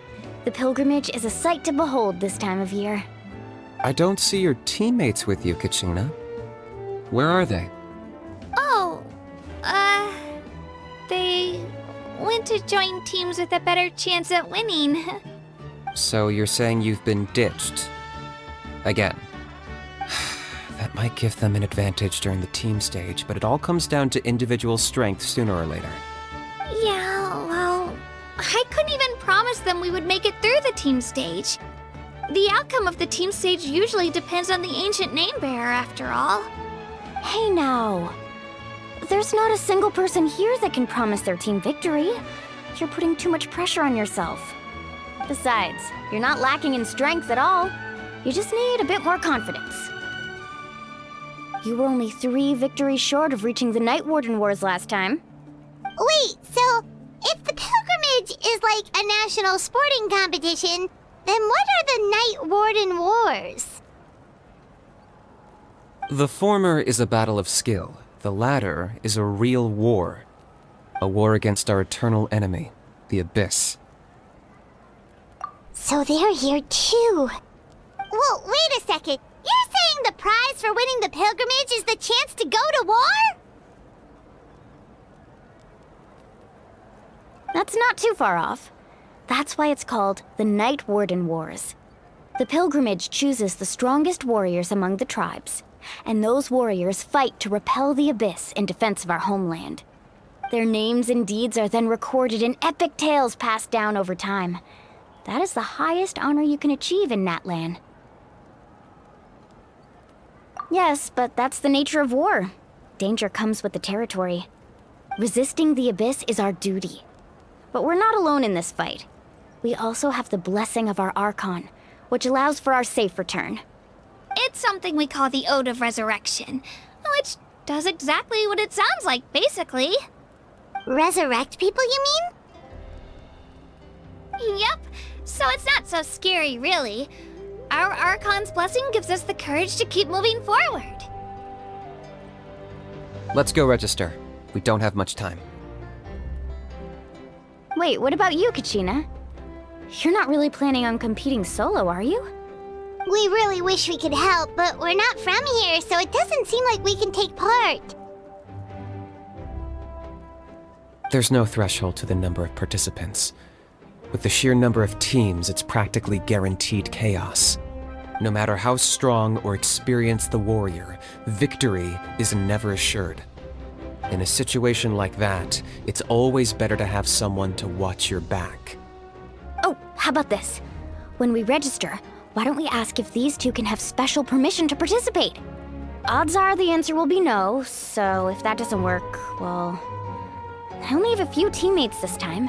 The pilgrimage is a sight to behold this time of year. I don't see your teammates with you, Kachina. Where are they? Oh, they went to join teams with a better chance at winning. So you're saying you've been ditched? Again. That might give them an advantage during the team stage, but it all comes down to individual strength sooner or later. Yeah, well, I couldn't even promise them we would make it through the team stage. The outcome of the team stage usually depends on the ancient name bearer, after all. Hey now. There's not a single person here that can promise their team victory. You're putting too much pressure on yourself. Besides, you're not lacking in strength at all. You just need a bit more confidence. You were only 3 victories short of reaching the Night Warden Wars last time. Wait, so if the pilgrimage is like a national sporting competition, then what are the Night Warden Wars? The former is a battle of skill. The latter is a real war. A war against our eternal enemy, the Abyss. So they're here too. Well, wait a second. You're saying the prize for winning the pilgrimage is the chance to go to war? That's not too far off. That's why it's called the Night Warden Wars. The pilgrimage chooses the strongest warriors among the tribes, and those warriors fight to repel the Abyss in defense of our homeland. Their names and deeds are then recorded in epic tales passed down over time. That is the highest honor you can achieve in Natlan. Yes, but that's the nature of war. Danger comes with the territory. Resisting the Abyss is our duty. But we're not alone in this fight. We also have the blessing of our Archon, which allows for our safe return. It's something we call the Ode of Resurrection, which does exactly what it sounds like, basically. Resurrect people, you mean? Yep, so it's not so scary, really. Our Archon's blessing gives us the courage to keep moving forward. Let's go register. We don't have much time. Wait, what about you, Kachina? You're not really planning on competing solo, are you? We really wish we could help, but we're not from here, so it doesn't seem like we can take part. There's no threshold to the number of participants. With the sheer number of teams, it's practically guaranteed chaos. No matter how strong or experienced the warrior, victory is never assured. In a situation like that, it's always better to have someone to watch your back. Oh, how about this? When we register, why don't we ask if these two can have special permission to participate? Odds are the answer will be no, so if that doesn't work, well... I only have a few teammates this time.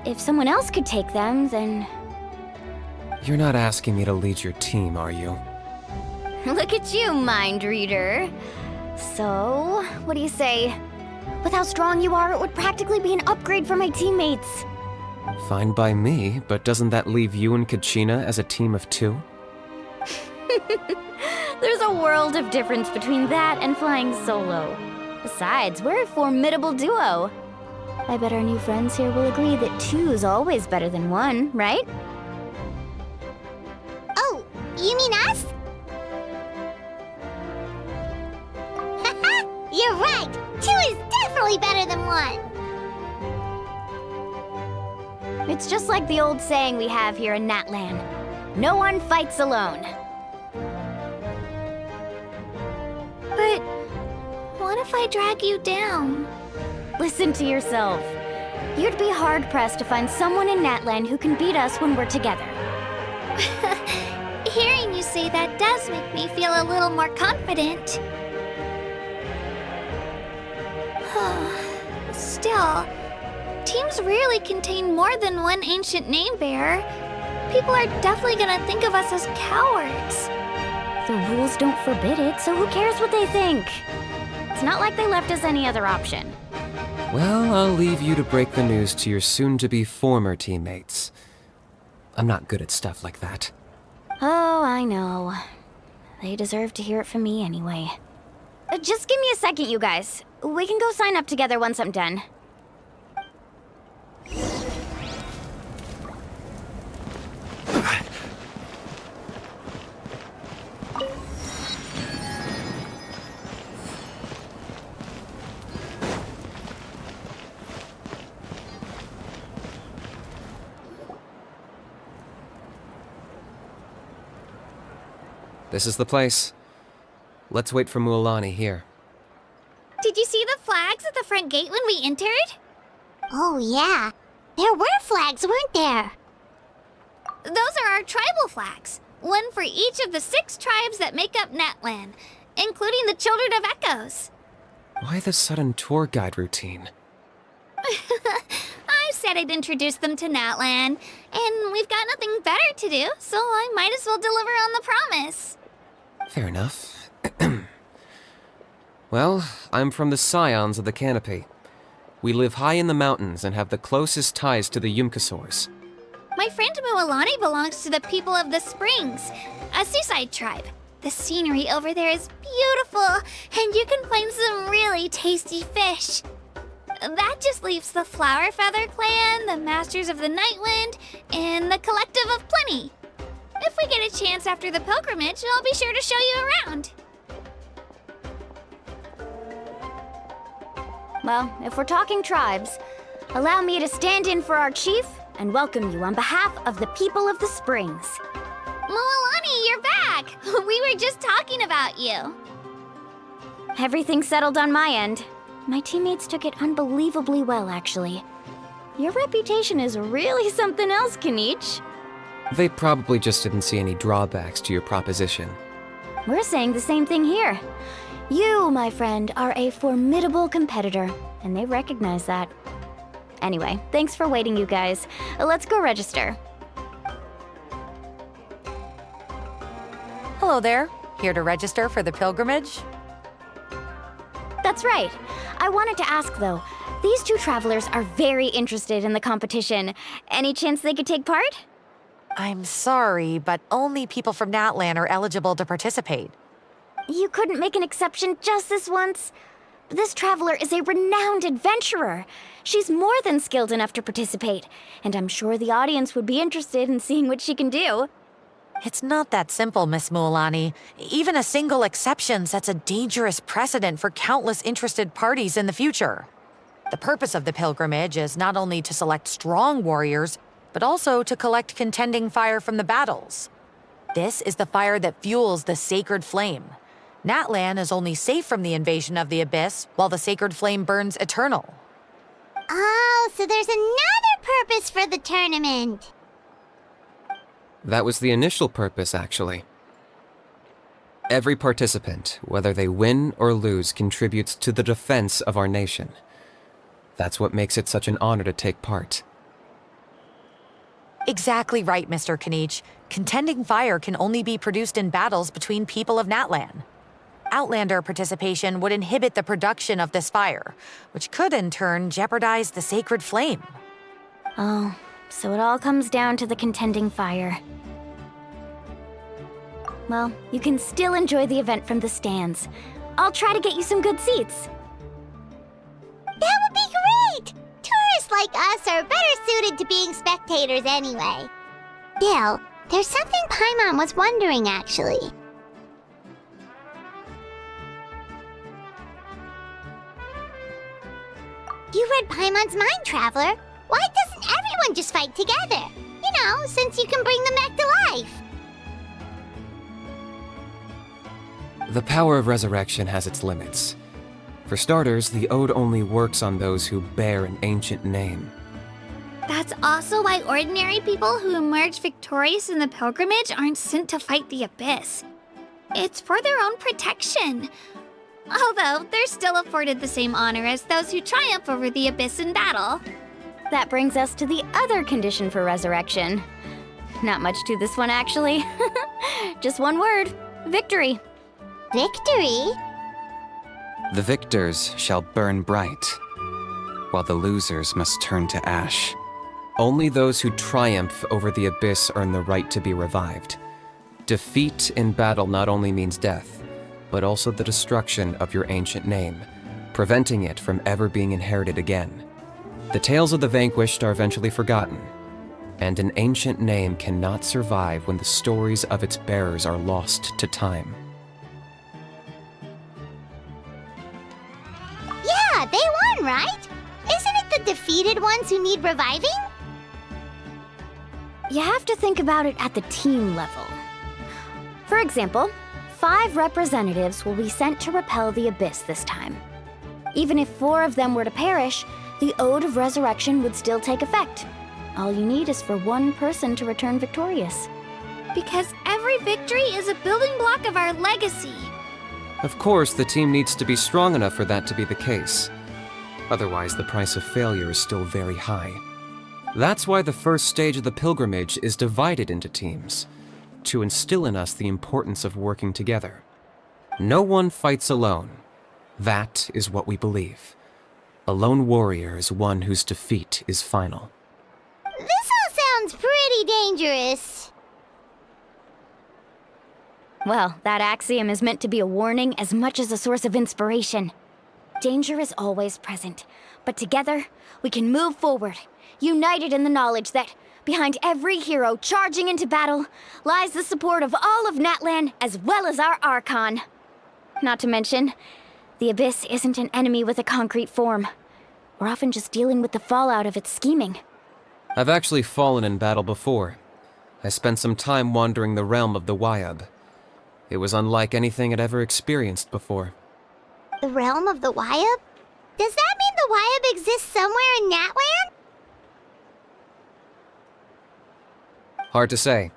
If someone else could take them, then... You're not asking me to lead your team, are you? Look at you, mind reader. So, what do you say? With how strong you are, it would practically be an upgrade for my teammates. Fine by me, but doesn't that leave you and Kachina as a team of 2? There's a world of difference between that and flying solo. Besides, we're a formidable duo. I bet our new friends here will agree that 2's always better than 1, right? Oh, you mean us? You're right! 2 is definitely better than 1! It's just like the old saying we have here in Natlan. No one fights alone. But what if I drag you down? Listen to yourself. You'd be hard-pressed to find someone in Natlan who can beat us when we're together. Hearing you say that does make me feel a little more confident. Still, teams rarely contain more than one ancient name bearer. People are definitely gonna think of us as cowards. The rules don't forbid it, so who cares what they think? It's not like they left us any other option. Well, I'll leave you to break the news to your soon-to-be former teammates. I'm not good at stuff like that. Oh, I know. They deserve to hear it from me anyway. Just give me a second, you guys. We can go sign up together once I'm done. This is the place. Let's wait for Mualani here. Did you see the flags at the front gate when we entered? Oh, yeah. There were flags, weren't there? Those are our tribal flags. One for each of the 6 tribes that make up Natlan, including the Children of Echoes. Why the sudden tour guide routine? I said I'd introduce them to Natlan, and we've got nothing better to do, so I might as well deliver on the promise. Fair enough. Well, I'm from the Scions of the Canopy. We live high in the mountains and have the closest ties to the Yumkasaurs. My friend Mualani belongs to the people of the Springs, a seaside tribe. The scenery over there is beautiful, and you can find some really tasty fish. That just leaves the Flower Feather Clan, the Masters of the Nightwind, and the Collective of Plenty. If we get a chance after the pilgrimage, I'll be sure to show you around. Well, if we're talking tribes, allow me to stand in for our chief and welcome you on behalf of the people of the Springs. Mualani, you're back! We were just talking about you. Everything's settled on my end. My teammates took it unbelievably well, actually. Your reputation is really something else, Kanich. They probably just didn't see any drawbacks to your proposition. We're saying the same thing here. You, my friend, are a formidable competitor, and they recognize that. Anyway, thanks for waiting, you guys. Let's go register. Hello there. Here to register for the pilgrimage? That's right. I wanted to ask, though. These 2 travelers are very interested in the competition. Any chance they could take part? I'm sorry, but only people from Natlan are eligible to participate. You couldn't make an exception just this once? This traveler is a renowned adventurer. She's more than skilled enough to participate, and I'm sure the audience would be interested in seeing what she can do. It's not that simple, Miss Mualani. Even a single exception sets a dangerous precedent for countless interested parties in the future. The purpose of the pilgrimage is not only to select strong warriors, but also to collect contending fire from the battles. This is the fire that fuels the sacred flame. Natlan is only safe from the invasion of the Abyss, while the sacred flame burns eternal. Oh, so there's another purpose for the tournament. That was the initial purpose, actually. Every participant, whether they win or lose, contributes to the defense of our nation. That's what makes it such an honor to take part. Exactly right, Mr. Kanich. Contending fire can only be produced in battles between people of Natlan. Outlander participation would inhibit the production of this fire, which could in turn jeopardize the sacred flame. Oh, so it all comes down to the contending fire. Well, you can still enjoy the event from the stands. I'll try to get you some good seats. That would be great! Tourists like us are better suited to being spectators anyway. Dale, there's something Paimon was wondering, actually. You read Paimon's mind, Traveler. Why doesn't everyone just fight together? You know, since you can bring them back to life. The power of resurrection has its limits. For starters, the ode only works on those who bear an ancient name. That's also why ordinary people who emerge victorious in the pilgrimage aren't sent to fight the Abyss. It's for their own protection. Although, they're still afforded the same honor as those who triumph over the Abyss in battle. That brings us to the other condition for resurrection. Not much to this one, actually. Just one word: victory. Victory? The victors shall burn bright, while the losers must turn to ash. Only those who triumph over the Abyss earn the right to be revived. Defeat in battle not only means death, but also the destruction of your ancient name, preventing it from ever being inherited again. The tales of the vanquished are eventually forgotten, and an ancient name cannot survive when the stories of its bearers are lost to time. Yeah, they won, right? Isn't it the defeated ones who need reviving? You have to think about it at the team level. For example, 5 representatives will be sent to repel the Abyss this time. Even if 4 of them were to perish, the Ode of Resurrection would still take effect. All you need is for 1 person to return victorious. Because every victory is a building block of our legacy. Of course, the team needs to be strong enough for that to be the case. Otherwise, the price of failure is still very high. That's why the first stage of the pilgrimage is divided into teams, to instill in us the importance of working together. No one fights alone. That is what we believe. A lone warrior is one whose defeat is final. This all sounds pretty dangerous. Well, that axiom is meant to be a warning as much as a source of inspiration. Danger is always present, but together, we can move forward, united in the knowledge that behind every hero charging into battle lies the support of all of Natlan as well as our Archon. Not to mention, the Abyss isn't an enemy with a concrete form. We're often just dealing with the fallout of its scheming. I've actually fallen in battle before. I spent some time wandering the realm of the Wyab. It was unlike anything I'd ever experienced before. The realm of the Wyab? Does that mean the Wyab exists somewhere in Natlan? Hard to say.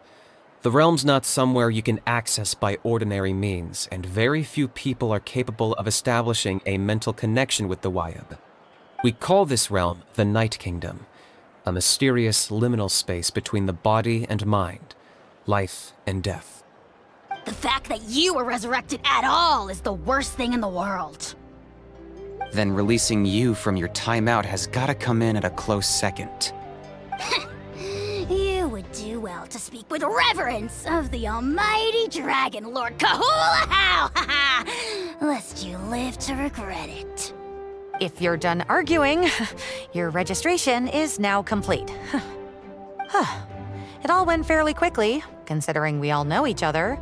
The realm's not somewhere you can access by ordinary means, and very few people are capable of establishing a mental connection with the Wyab. We call this realm the Night Kingdom, a mysterious liminal space between the body and mind, life and death. The fact that you were resurrected at all is the worst thing in the world. Then releasing you from your timeout has gotta come in at a close second. You would do well to speak with reverence of the almighty Dragon Lord Kahula-How, lest you live to regret it. If you're done arguing, your registration is now complete. It all went fairly quickly, considering we all know each other.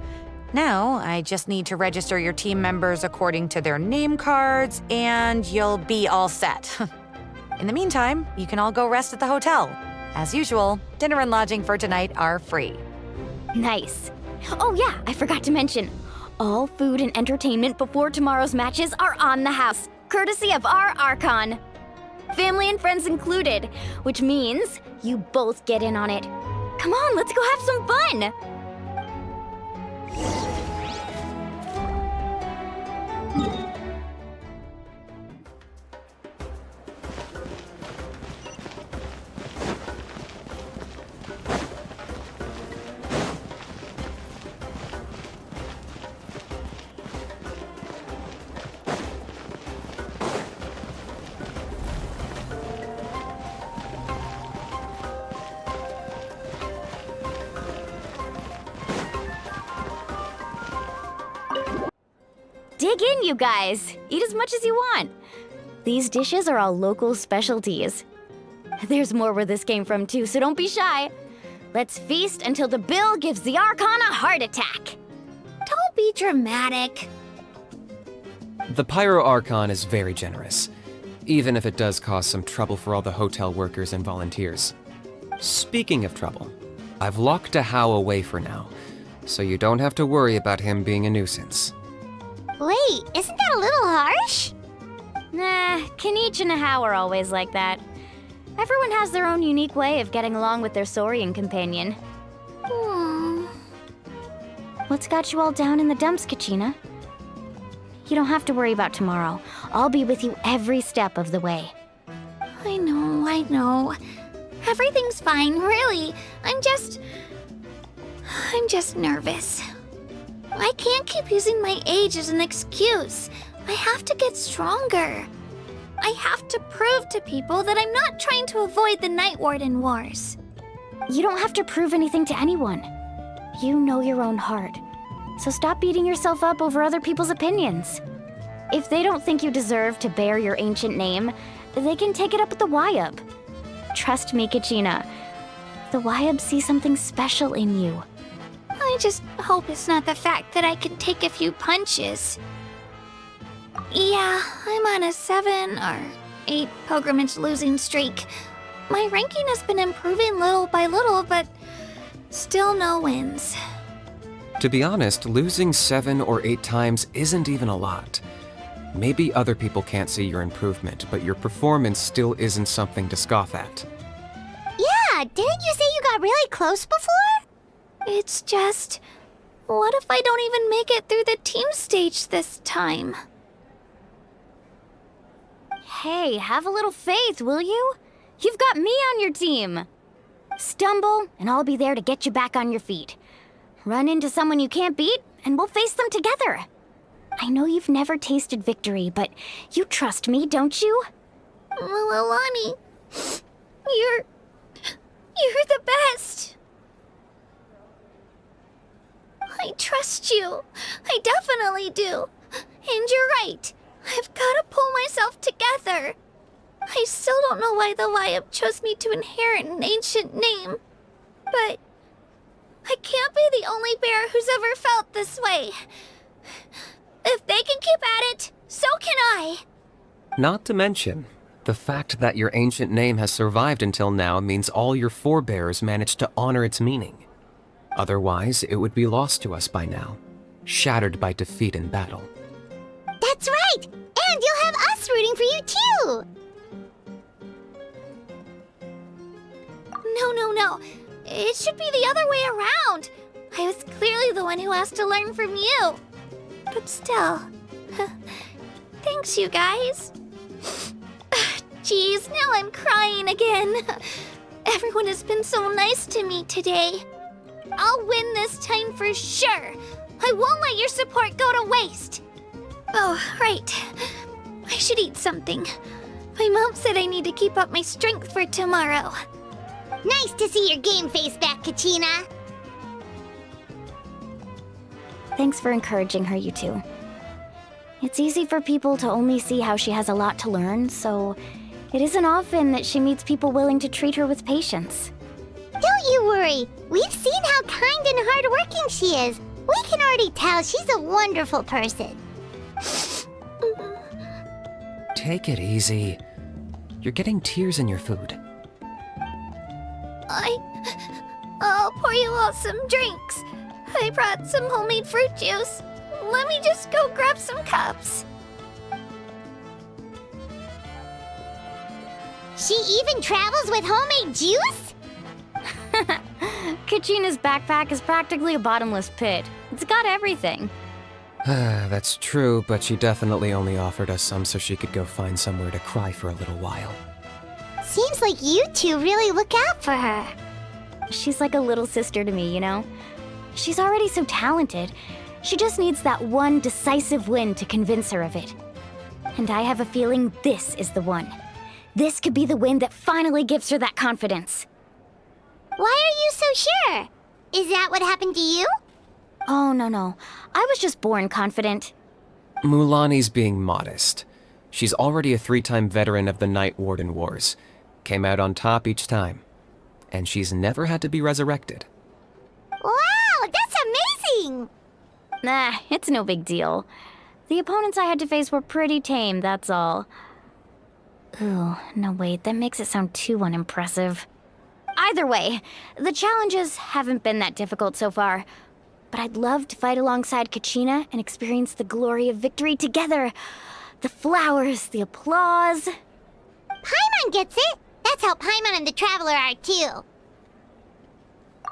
Now, I just need to register your team members according to their name cards, and you'll be all set. In the meantime, you can all go rest at the hotel. As usual, dinner and lodging for tonight are free. Nice. Oh yeah, I forgot to mention. All food and entertainment before tomorrow's matches are on the house, courtesy of our Archon. Family and friends included, which means you both get in on it. Come on, let's go have some fun! Dig in, you guys. Eat as much as you want. These dishes are all local specialties. There's more where this came from too, so don't be shy. Let's feast until the bill gives the Archon a heart attack. Don't be dramatic. The Pyro Archon is very generous, even if it does cause some trouble for all the hotel workers and volunteers. Speaking of trouble, I've locked a How away for now, so you don't have to worry about him being a nuisance. Wait, isn't that a little harsh? Nah, Kanich and How are always like that. Everyone has their own unique way of getting along with their Saurian companion. What's got you all down in the dumps, Kachina? You don't have to worry about tomorrow. I'll be with you every step of the way. I know. Everything's fine, really. I'm just nervous. I can't keep using my age as an excuse. I have to get stronger. I have to prove to people that I'm not trying to avoid the Night Warden Wars. You don't have to prove anything to anyone. You know your own heart. So stop beating yourself up over other people's opinions. If they don't think you deserve to bear your ancient name, they can take it up with the Wyub. Trust me, Kachina. The Wyub see something special in you. I just hope it's not the fact that I can take a few punches. Yeah, I'm on a 7 or 8 pilgrimage losing streak. My ranking has been improving little by little, but still no wins. To be honest, losing 7 or 8 times isn't even a lot. Maybe other people can't see your improvement, but your performance still isn't something to scoff at. Yeah, didn't you say you got really close before? It's just, what if I don't even make it through the team stage this time? Hey, have a little faith, will you? You've got me on your team. Stumble, and I'll be there to get you back on your feet. Run into someone you can't beat, and we'll face them together. I know you've never tasted victory, but you trust me, don't you? Alani, you're the best. I trust you. I definitely do. And you're right. I've got to pull myself together. I still don't know why the Wyub chose me to inherit an ancient name. But I can't be the only bear who's ever felt this way. If they can keep at it, so can I. Not to mention, the fact that your ancient name has survived until now means all your forebears managed to honor its meaning. Otherwise, it would be lost to us by now, shattered by defeat in battle. That's right! And you'll have us rooting for you too! No. It should be the other way around. I was clearly the one who asked to learn from you. But still, thanks you guys. Geez, now I'm crying again. Everyone has been so nice to me today. I'll win this time for sure. I won't let your support go to waste. Oh, right. I should eat something. My mom said I need to keep up my strength for tomorrow. Nice to see your game face back, Kachina. Thanks for encouraging her, you two. It's easy for people to only see how she has a lot to learn, so it isn't often that she meets people willing to treat her with patience. Don't you worry. We've seen how kind and hardworking she is. We can already tell she's a wonderful person. Take it easy. You're getting tears in your food. I'll pour you all some drinks. I brought some homemade fruit juice. Let me just go grab some cups. She even travels with homemade juice? Kachina's backpack is practically a bottomless pit. It's got everything. That's true, but she definitely only offered us some so she could go find somewhere to cry for a little while. Seems like you two really look out for her. She's like a little sister to me, you know? She's already so talented. She just needs that one decisive win to convince her of it. And I have a feeling this is the one. This could be the win that finally gives her that confidence. Why are you so sure? Is that what happened to you? Oh, no. I was just born confident. Mulani's being modest. She's already a 3-time veteran of the Night Warden Wars. Came out on top each time. And she's never had to be resurrected. Wow, that's amazing! Nah, it's no big deal. The opponents I had to face were pretty tame, that's all. Ooh, no wait, that makes it sound too unimpressive. Either way, the challenges haven't been that difficult so far. But I'd love to fight alongside Kachina and experience the glory of victory together. The flowers, the applause. Paimon gets it! That's how Paimon and the Traveler are too.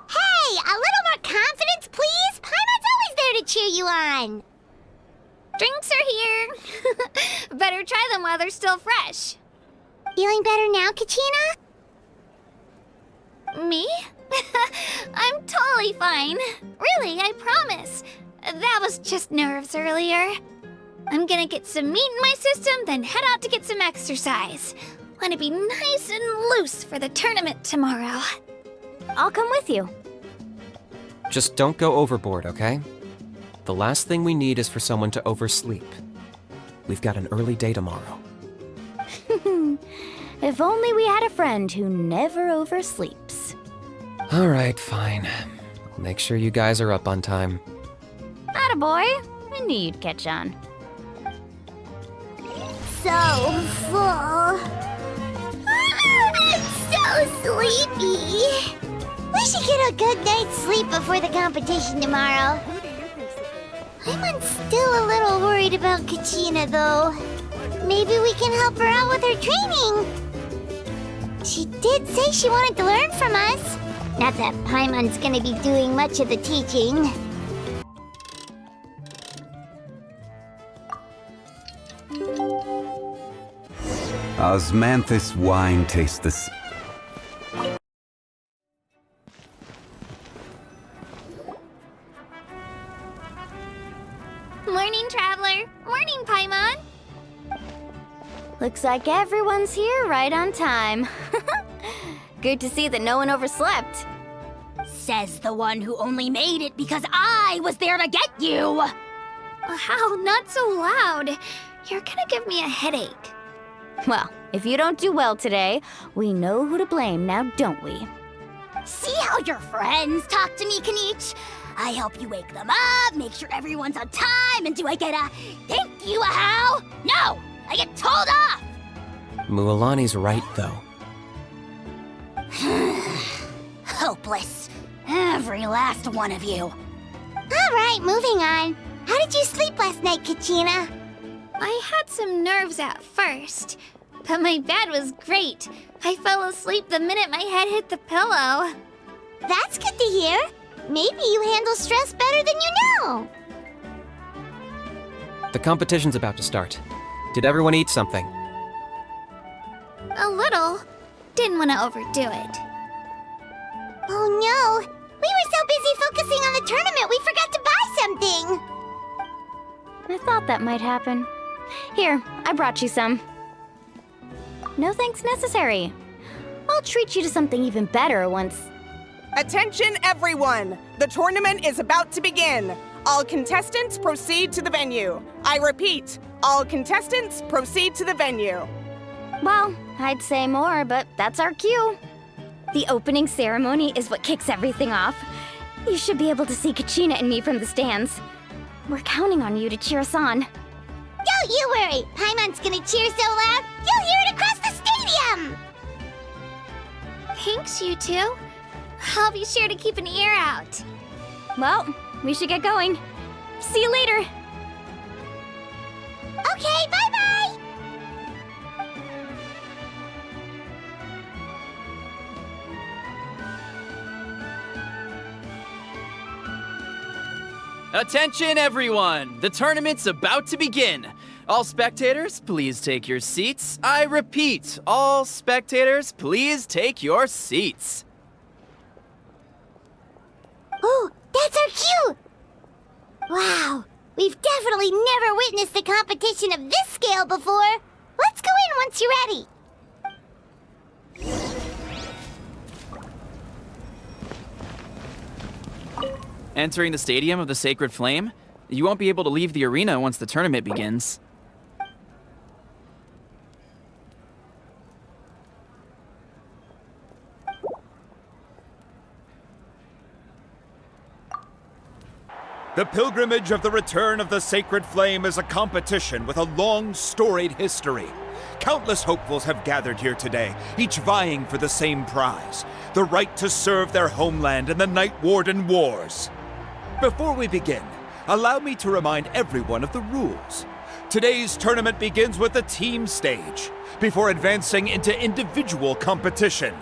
Hey, a little more confidence, please? Paimon's always there to cheer you on. Drinks are here. Better try them while they're still fresh. Feeling better now, Kachina? Me? I'm totally fine. Really, I promise. That was just nerves earlier. I'm gonna get some meat in my system, then head out to get some exercise. Want to be nice and loose for the tournament tomorrow. I'll come with you. Just don't go overboard, okay? The last thing we need is for someone to oversleep. We've got an early day tomorrow. If only we had a friend who never oversleeps. All right, fine. I'll make sure you guys are up on time. Attaboy. I knew you'd catch on. So full. I'm so sleepy. We should get a good night's sleep before the competition tomorrow. I'm still a little worried about Kachina, though. Maybe we can help her out with her training. She did say she wanted to learn from us. Not that Paimon's gonna be doing much of the teaching. Osmanthus wine tastes the s- Morning, Traveler. Morning, Paimon. Looks like everyone's here right on time. Good to see that no one overslept. Says the one who only made it because I was there to get you! Wow, not so loud. You're gonna give me a headache. Well, if you don't do well today, we know who to blame now, don't we? See how your friends talk to me, Kanich? I help you wake them up, make sure everyone's on time, and do I get a thank you, a how? No! I get told off! Mualani's right, though. Hopeless. Every last one of you. All right, moving on. How did you sleep last night, Kachina? I had some nerves at first, but my bed was great. I fell asleep the minute my head hit the pillow. That's good to hear. Maybe you handle stress better than you know. The competition's about to start. Did everyone eat something? A little. Didn't want to overdo it. Oh no! We were so busy focusing on the tournament we forgot to buy something! I thought that might happen. Here, I brought you some. No thanks necessary. I'll treat you to something even better once... Attention everyone! The tournament is about to begin. All contestants proceed to the venue. I repeat, all contestants proceed to the venue. Well, I'd say more, but that's our cue. The opening ceremony is what kicks everything off. You should be able to see Kachina and me from the stands. We're counting on you to cheer us on. Don't you worry! Paimon's gonna cheer so loud, you'll hear it across the stadium! Thanks, you two. I'll be sure to keep an ear out. Well, we should get going. See you later! Okay, bye-bye! Attention, everyone! The tournament's about to begin. All spectators, please take your seats. I repeat, all spectators, please take your seats. Oh, that's our cue! Wow, we've definitely never witnessed a competition of this scale before. Let's go in once you're ready. Entering the Stadium of the Sacred Flame, you won't be able to leave the arena once the tournament begins. The pilgrimage of the return of the Sacred Flame is a competition with a long, storied history. Countless hopefuls have gathered here today, each vying for the same prize, the right to serve their homeland in the Night Warden Wars. Before we begin, allow me to remind everyone of the rules. Today's tournament begins with the team stage, before advancing into individual competition.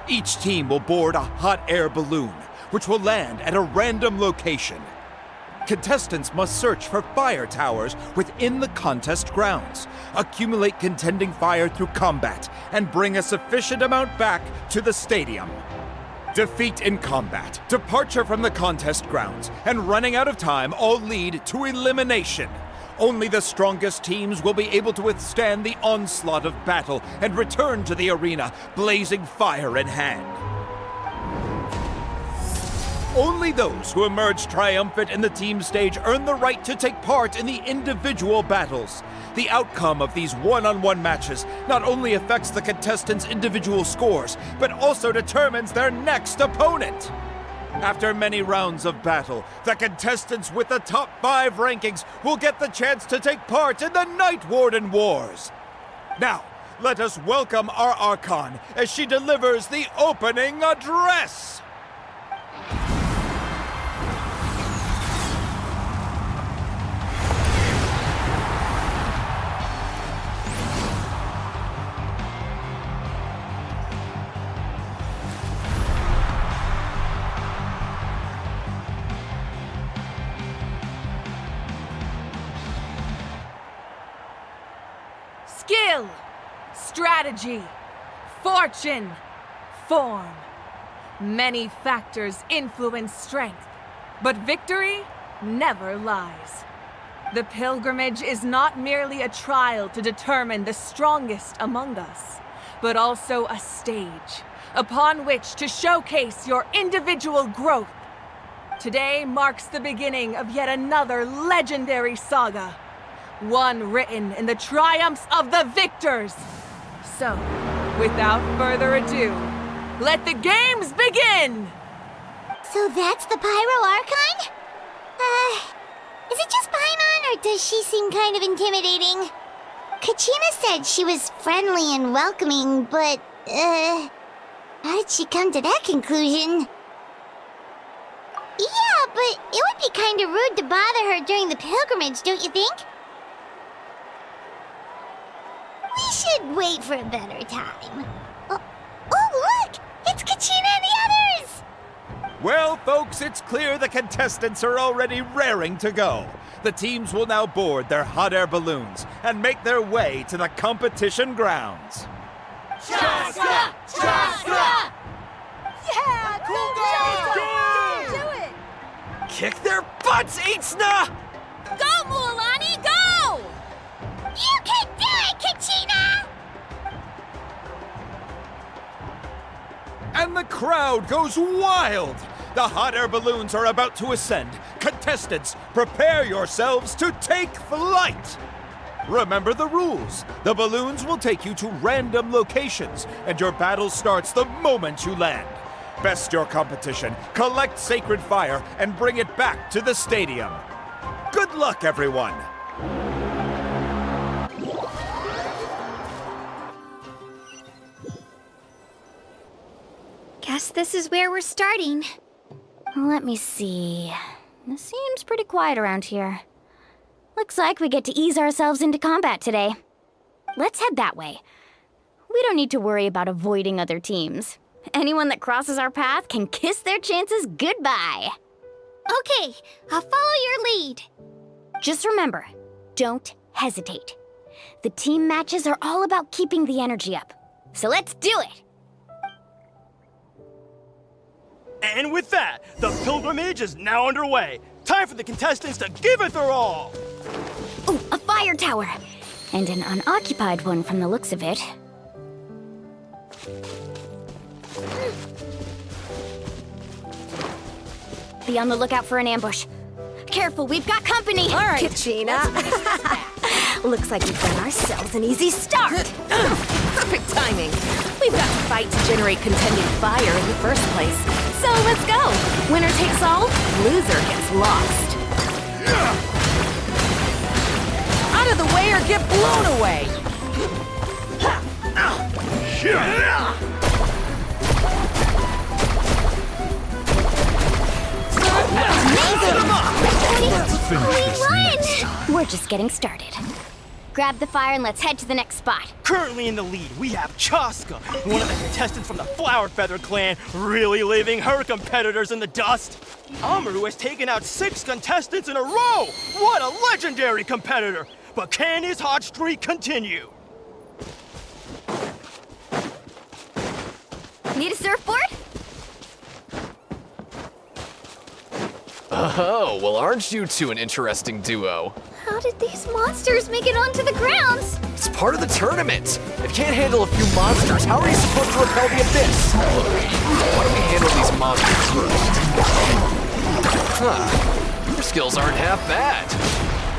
Each team will board a hot air balloon, which will land at a random location. Contestants must search for fire towers within the contest grounds, accumulate contending fire through combat, and bring a sufficient amount back to the stadium. Defeat in combat, departure from the contest grounds, and running out of time all lead to elimination. Only the strongest teams will be able to withstand the onslaught of battle and return to the arena, blazing fire in hand. Only those who emerge triumphant in the team stage earn the right to take part in the individual battles. The outcome of these one-on-one matches not only affects the contestants' individual scores, but also determines their next opponent. After many rounds of battle, the contestants with the top 5 rankings will get the chance to take part in the Night Warden Wars. Now, let us welcome our Archon as she delivers the opening address! Skill, strategy, fortune, form. Many factors influence strength, but victory never lies. The pilgrimage is not merely a trial to determine the strongest among us, but also a stage upon which to showcase your individual growth. Today marks the beginning of yet another legendary saga. One written in the triumphs of the victors. So, without further ado, let the games begin! So that's the Pyro Archon? Is it just Paimon, or does she seem kind of intimidating? Kachina said she was friendly and welcoming, but, how did she come to that conclusion? Yeah, but it would be kind of rude to bother her during the pilgrimage, don't you think? We should wait for a better time. Oh, look! It's Kachina and the others! Well, folks, it's clear the contestants are already raring to go. The teams will now board their hot air balloons and make their way to the competition grounds. Chaska! Chaska! Yeah, cool girl! Do it! Kick their butts, Itzna! Go, Mualani, go! You can do it, Kachina! And the crowd goes wild! The hot air balloons are about to ascend. Contestants, prepare yourselves to take flight! Remember the rules. The balloons will take you to random locations, and your battle starts the moment you land. Best your competition, collect sacred fire, and bring it back to the stadium. Good luck, everyone! Guess this is where we're starting. Let me see. It seems pretty quiet around here. Looks like we get to ease ourselves into combat today. Let's head that way. We don't need to worry about avoiding other teams. Anyone that crosses our path can kiss their chances goodbye. Okay, I'll follow your lead. Just remember, don't hesitate. The team matches are all about keeping the energy up. So let's do it! And with that, the pilgrimage is now underway. Time for the contestants to give it their all! Ooh, a fire tower! And an unoccupied one from the looks of it. Be on the lookout for an ambush. Careful, we've got company! All right, Kachina. Looks like we've done ourselves an easy start! Perfect timing. We've got to fight to generate contending fire in the first place. So let's go. Winner takes all, loser gets lost. Out of the way or get blown away. We won! We're just getting started. Grab the fire and let's head to the next spot. Currently in the lead, we have Chaska, one of the contestants from the Flower Feather clan, really leaving her competitors in the dust. Amaru has taken out 6 contestants in a row! What a legendary competitor! But can his hot streak continue? Need a surfboard? Oh, well, aren't you two an interesting duo? How did these monsters make it onto the grounds? It's part of the tournament. If you can't handle a few monsters, how are you supposed to repel the abyss? Look, why don't we handle these monsters first? Huh, your skills aren't half bad.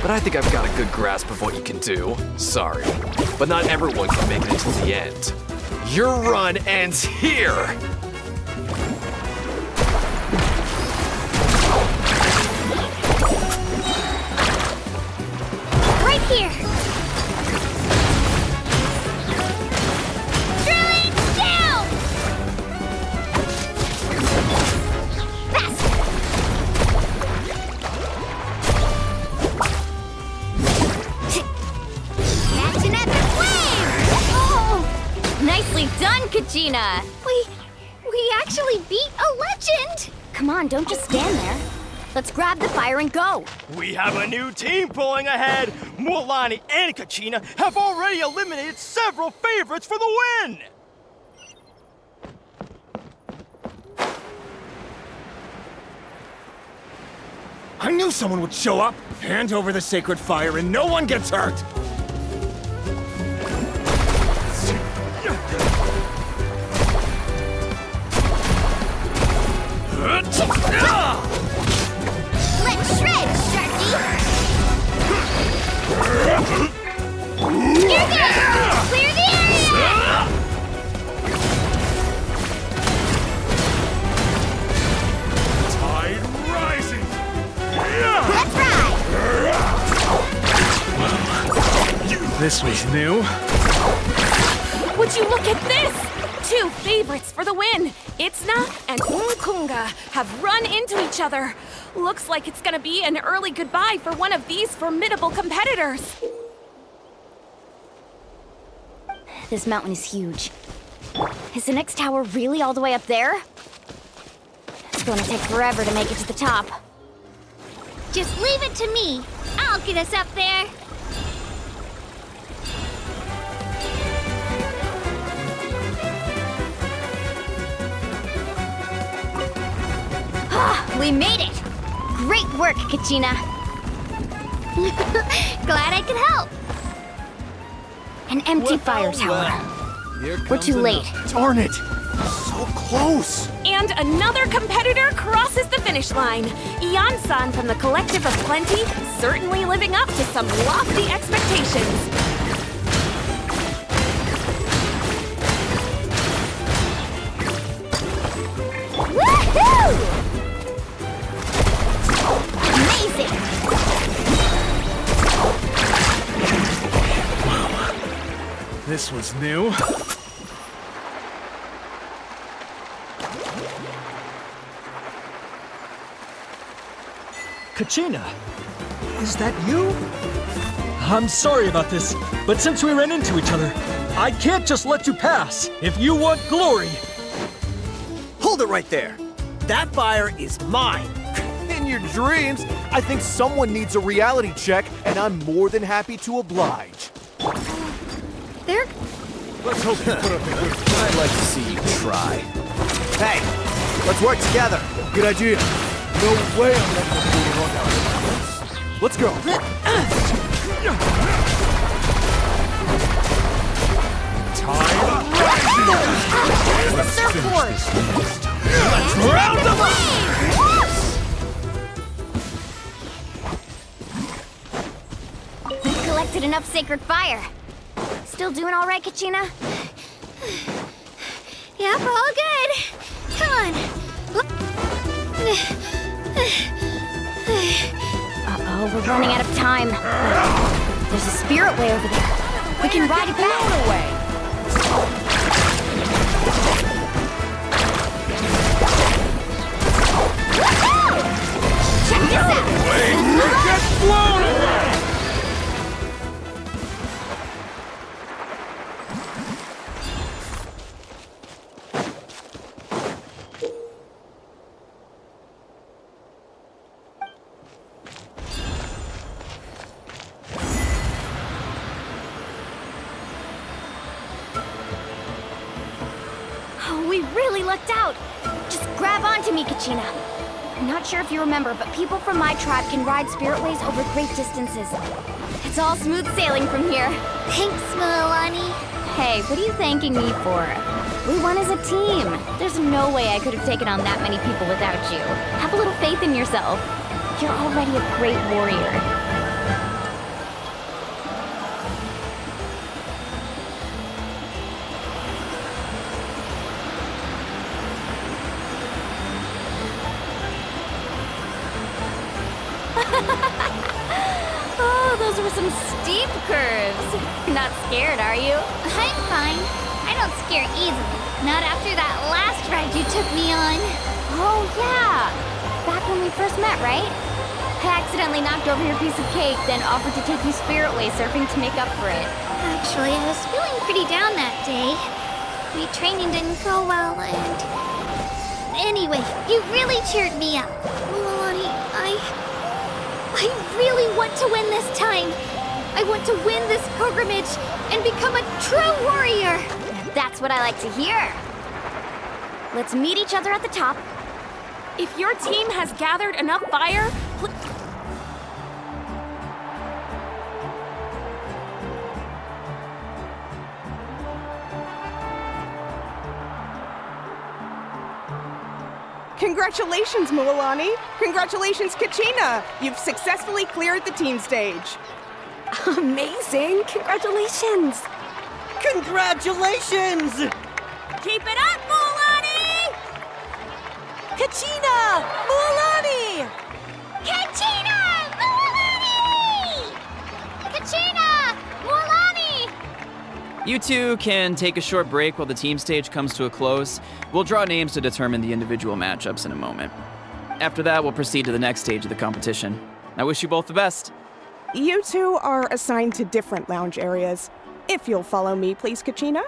But I think I've got a good grasp of what you can do. Sorry, but not everyone can make it until the end. Your run ends here! Right here! Drilling down! Faster! Catching at the flame! Oh! Nicely done, Kachina! We actually beat a legend! Come on, don't just stand there. Let's grab the fire and go. We have a new team pulling ahead. Mualani and Kachina have already eliminated several favorites for the win. I knew someone would show up! Hand over the sacred fire and no one gets hurt! Let's shred, Sharky! Here goes! Clear the area! Tide rising! Let's ride! This was new. Would you look at this? 2 favorites for the win. Itzna and Umkunga have run into each other. Looks like it's gonna be an early goodbye for one of these formidable competitors. This mountain is huge. Is the next tower really all the way up there? It's gonna take forever to make it to the top. Just leave it to me. I'll get us up there. We made it! Great work, Kachina! Glad I could help. An empty fire tower. We're too late. Darn it! So close! And another competitor crosses the finish line. Ian-san from the Collective of Plenty, certainly living up to some lofty expectations. Woohoo! Amazing! This was new. Kachina, is that you? I'm sorry about this, but since we ran into each other, I can't just let you pass. If you want glory... Hold it right there. That fire is mine. In your dreams, I think someone needs a reality check, and I'm more than happy to oblige. There... Let's hope you put up a good fight. I'd like to see you try. Hey, let's work together. Good idea. No way I'm letting them pull the rug out of this. Let's go. Time rising! Here's the surfboard! Let's round them up! We've collected enough sacred fire. Still doing all right, Kachina? Yep, all good. Come on. Uh-oh, we're running out of time. There's a spirit way over there. We can ride it back. Away. Check this out! Get blown away! We really lucked out! Just grab onto me, Kachina. I'm not sure if you remember, but people from my tribe can ride spiritways over great distances. It's all smooth sailing from here. Thanks, Mualani. Hey, what are you thanking me for? We won as a team. There's no way I could have taken on that many people without you. Have a little faith in yourself. You're already a great warrior. Oh, those were some steep curves. Not scared, are you? I'm fine. I don't scare easily. Not after that last ride you took me on. Oh, yeah. Back when we first met, right? I accidentally knocked over your piece of cake, then offered to take you spiritway surfing to make up for it. Actually, I was feeling pretty down that day. My training didn't go well, and... Anyway, you really cheered me up. Mualani, I really want to win this time. I want to win this pilgrimage and become a true warrior. That's what I like to hear. Let's meet each other at the top. If your team has gathered enough fire, Congratulations, Mualani! Congratulations, Kachina! You've successfully cleared the team stage. Amazing! Congratulations! Congratulations! Keep it up, Mualani! Kachina! Mualani! Kachina! Mualani! Kachina! Mualani! You two can take a short break while the team stage comes to a close. We'll draw names to determine the individual matchups in a moment. After that, we'll proceed to the next stage of the competition. I wish you both the best. You two are assigned to different lounge areas. If you'll follow me, please, Kachina.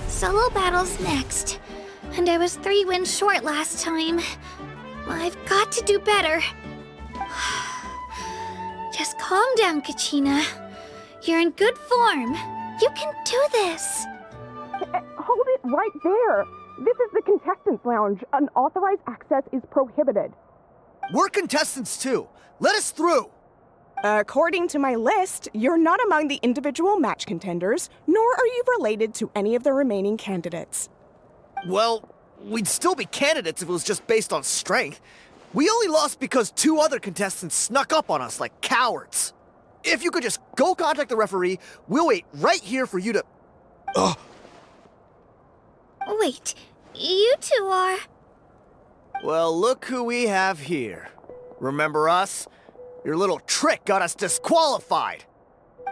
Solo battle's next. And I was 3 wins short last time. I've got to do better. Just calm down, Kachina. You're in good form. You can do this. Hold it right there. This is the contestants' lounge. Unauthorized access is prohibited. We're contestants too. Let us through. According to my list, you're not among the individual match contenders, nor are you related to any of the remaining candidates. Well, we'd still be candidates if it was just based on strength. We only lost because 2 other contestants snuck up on us like cowards. If you could just go contact the referee, we'll wait right here for you to... Ugh. Wait, you two are... Well, look who we have here. Remember us? Your little trick got us disqualified.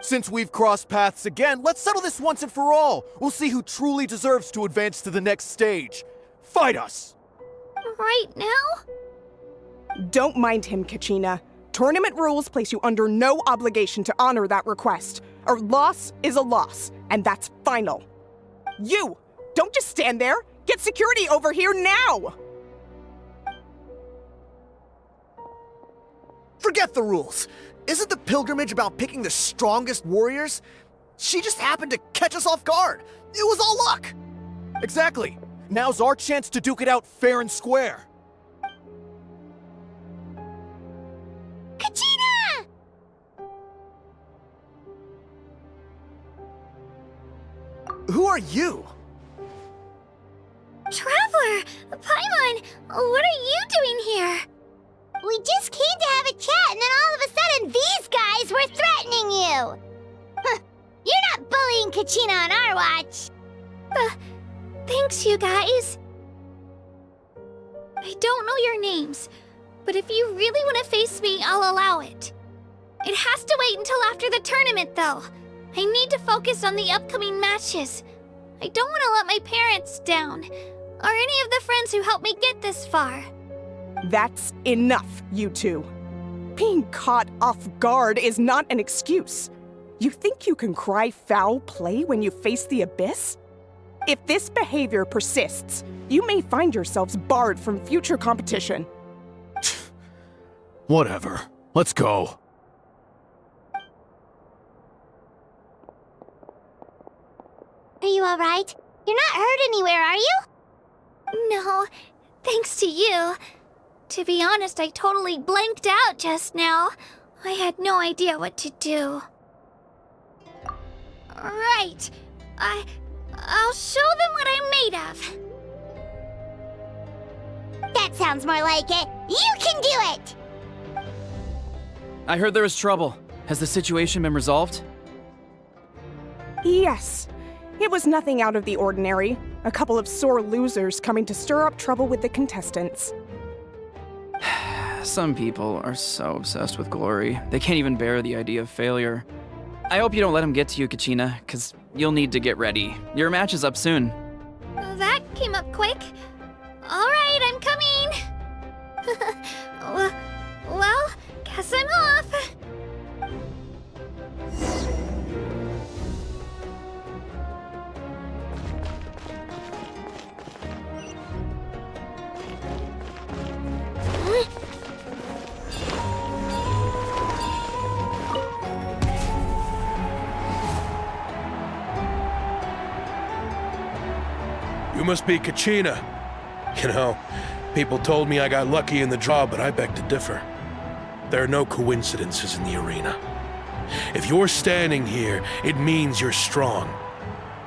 Since we've crossed paths again, let's settle this once and for all. We'll see who truly deserves to advance to the next stage. Fight us! Right now? Don't mind him, Kachina. Tournament rules place you under no obligation to honor that request. A loss is a loss, and that's final. You! Don't just stand there! Get security over here now! Forget the rules. Isn't the pilgrimage about picking the strongest warriors? She just happened to catch us off guard. It was all luck. Exactly. Now's our chance to duke it out fair and square. Kachina! Who are you? Traveler! Paimon! What are you doing here? We just came to have a chat, and then all of a sudden, these guys were threatening you! Huh. You're not bullying Kachina on our watch! Thanks, you guys. I don't know your names, but if you really want to face me, I'll allow it. It has to wait until after the tournament, though. I need to focus on the upcoming matches. I don't want to let my parents down, or any of the friends who helped me get this far. That's enough, you two. Being caught off guard is not an excuse. You think you can cry foul play when you face the abyss? If this behavior persists, you may find yourselves barred from future competition. Whatever. Let's go. Are you alright? You're not hurt anywhere, are you? No, thanks to you. To be honest, I totally blanked out just now. I had no idea what to do. Right. I'll show them what I'm made of. That sounds more like it. You can do it! I heard there was trouble. Has the situation been resolved? Yes. It was nothing out of the ordinary. A couple of sore losers coming to stir up trouble with the contestants. Some people are so obsessed with glory, they can't even bear the idea of failure. I hope you don't let them get to you, Kachina, because you'll need to get ready. Your match is up soon. That came up quick. All right, I'm coming. Well, guess I'm off. You must be Kachina. You know, people told me I got lucky in the draw, but I beg to differ. There are no coincidences in the arena. If you're standing here, it means you're strong,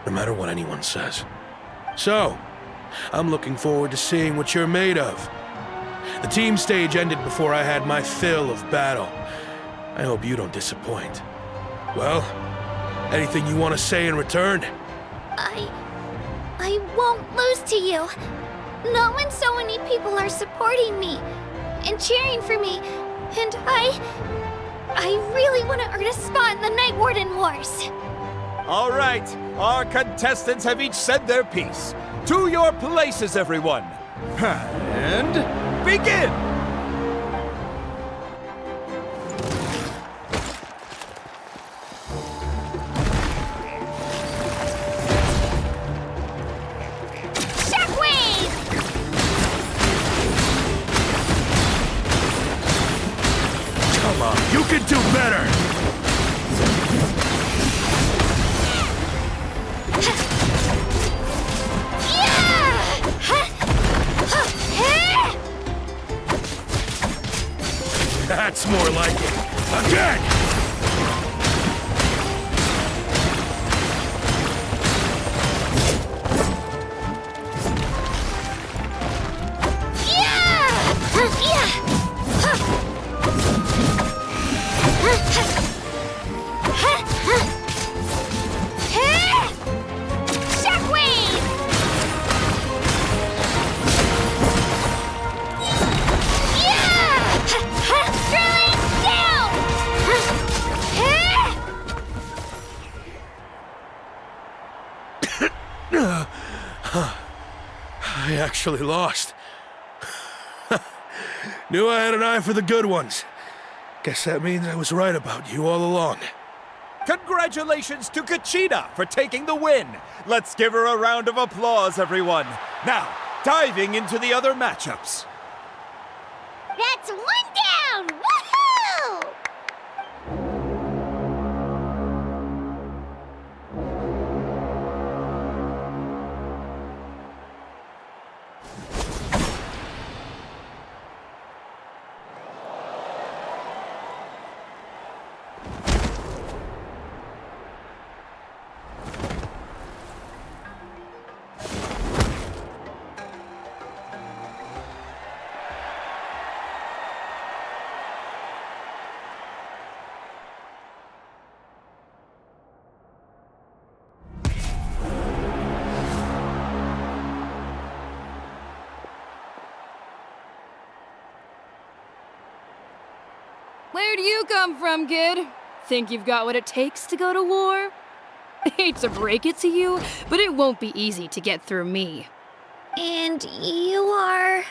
no matter what anyone says. So, I'm looking forward to seeing what you're made of. The team stage ended before I had my fill of battle. I hope you don't disappoint. Well, anything you want to say in return? I won't lose to you. Not when so many people are supporting me and cheering for me. And I really want to earn a spot in the Night Warden Wars. All right, our contestants have each said their piece. To your places, everyone. And begin! You can do better! That's more like it. Again! I actually lost. Knew I had an eye for the good ones. Guess that means I was right about you all along. Congratulations to Kachina for taking the win. Let's give her a round of applause, everyone. Now, diving into the other matchups. That's one down! Woohoo! Where'd you come from, kid? Think you've got what it takes to go to war? Hate to break it to you, but it won't be easy to get through me. And you are...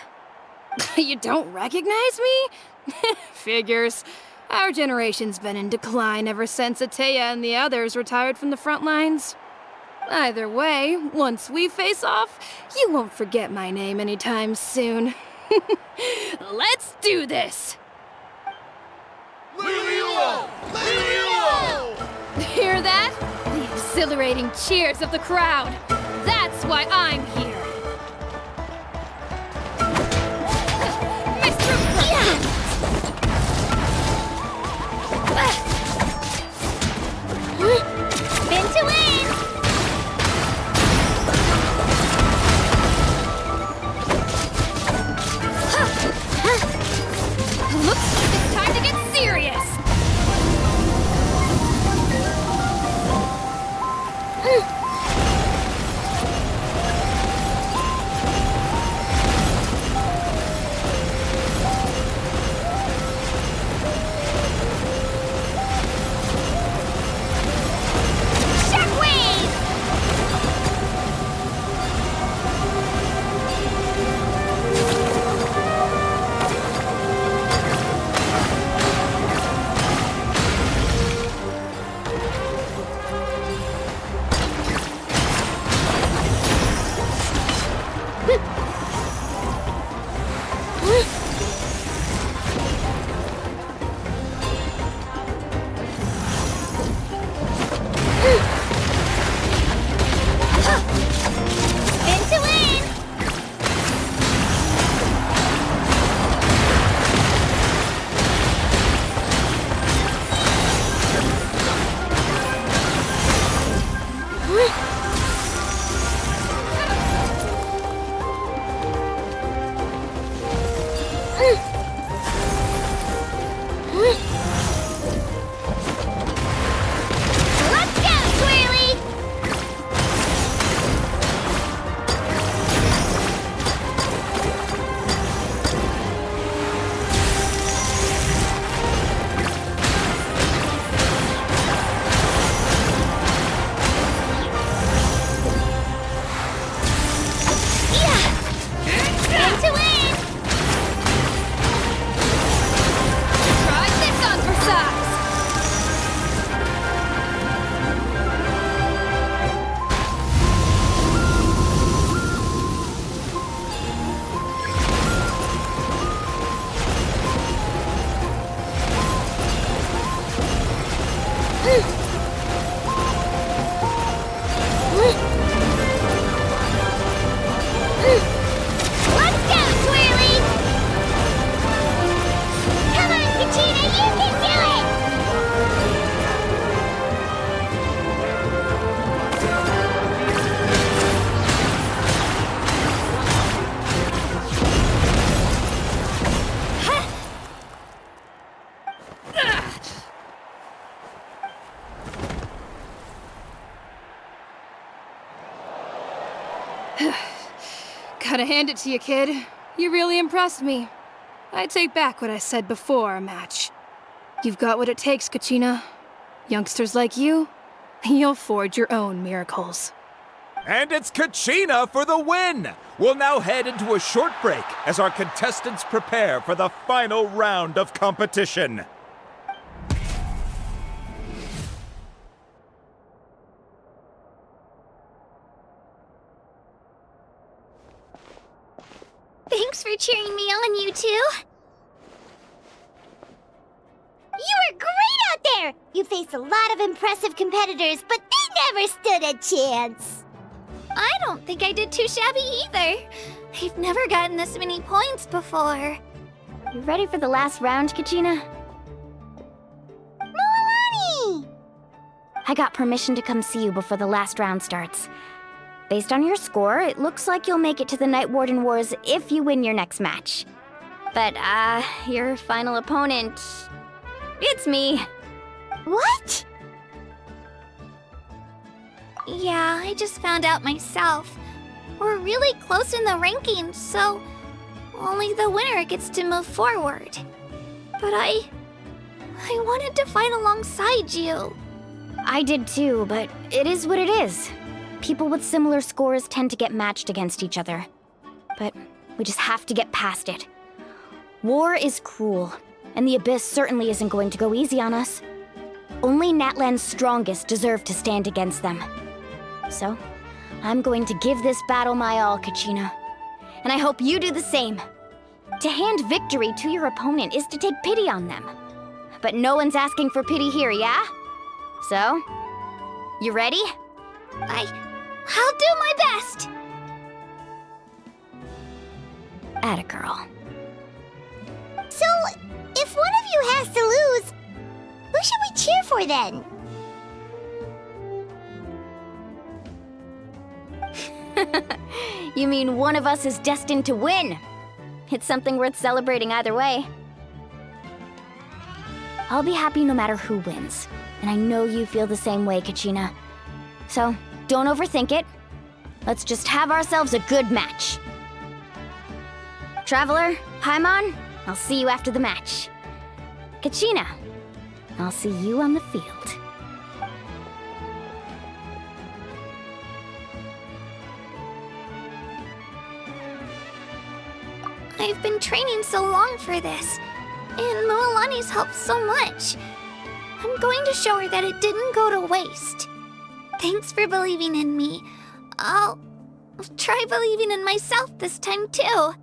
You don't recognize me? Figures. Our generation's been in decline ever since Ateya and the others retired from the front lines. Either way, once we face off, you won't forget my name anytime soon. Let's do this! Hear that? The exhilarating cheers of the crowd. That's why I'm here. Spin to win! Looks like it's time to get serious. Gotta hand it to you, kid. You really impressed me. I take back what I said before our match. You've got what it takes, Kachina. Youngsters like you, you'll forge your own miracles. And it's Kachina for the win! We'll now head into a short break as our contestants prepare for the final round of competition. Thanks for cheering me on, you two. You were great out there! You faced a lot of impressive competitors, but they never stood a chance. I don't think I did too shabby either. I've never gotten this many points before. You ready for the last round, Kachina? Milani! I got permission to come see you before the last round starts. Based on your score, it looks like you'll make it to the Night Warden Wars if you win your next match. But, your final opponent... it's me. What? Yeah, I just found out myself. We're really close in the rankings, so only the winner gets to move forward. But I wanted to fight alongside you. I did too, but it is what it is. People with similar scores tend to get matched against each other. But we just have to get past it. War is cruel, and the Abyss certainly isn't going to go easy on us. Only Natlan's strongest deserve to stand against them. So, I'm going to give this battle my all, Kachina. And I hope you do the same. To hand victory to your opponent is to take pity on them. But no one's asking for pity here, yeah? So, you ready? I'll do my best! Atta girl. So, if one of you has to lose, who should we cheer for then? You mean one of us is destined to win? It's something worth celebrating either way. I'll be happy no matter who wins, and I know you feel the same way, Kachina. So, don't overthink it. Let's just have ourselves a good match. Traveler, Paimon, I'll see you after the match. Kachina, I'll see you on the field. I've been training so long for this, and Moalani's helped so much. I'm going to show her that it didn't go to waste. Thanks for believing in me. I'll try believing in myself this time too.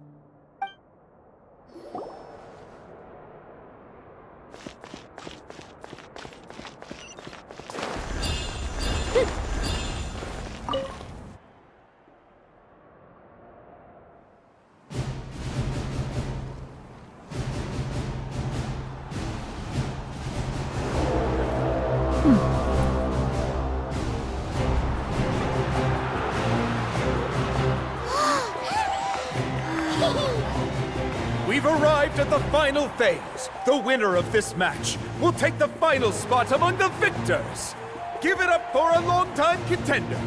We've arrived at the final phase. The winner of this match will take the final spot among the victors. Give it up for a long-time contender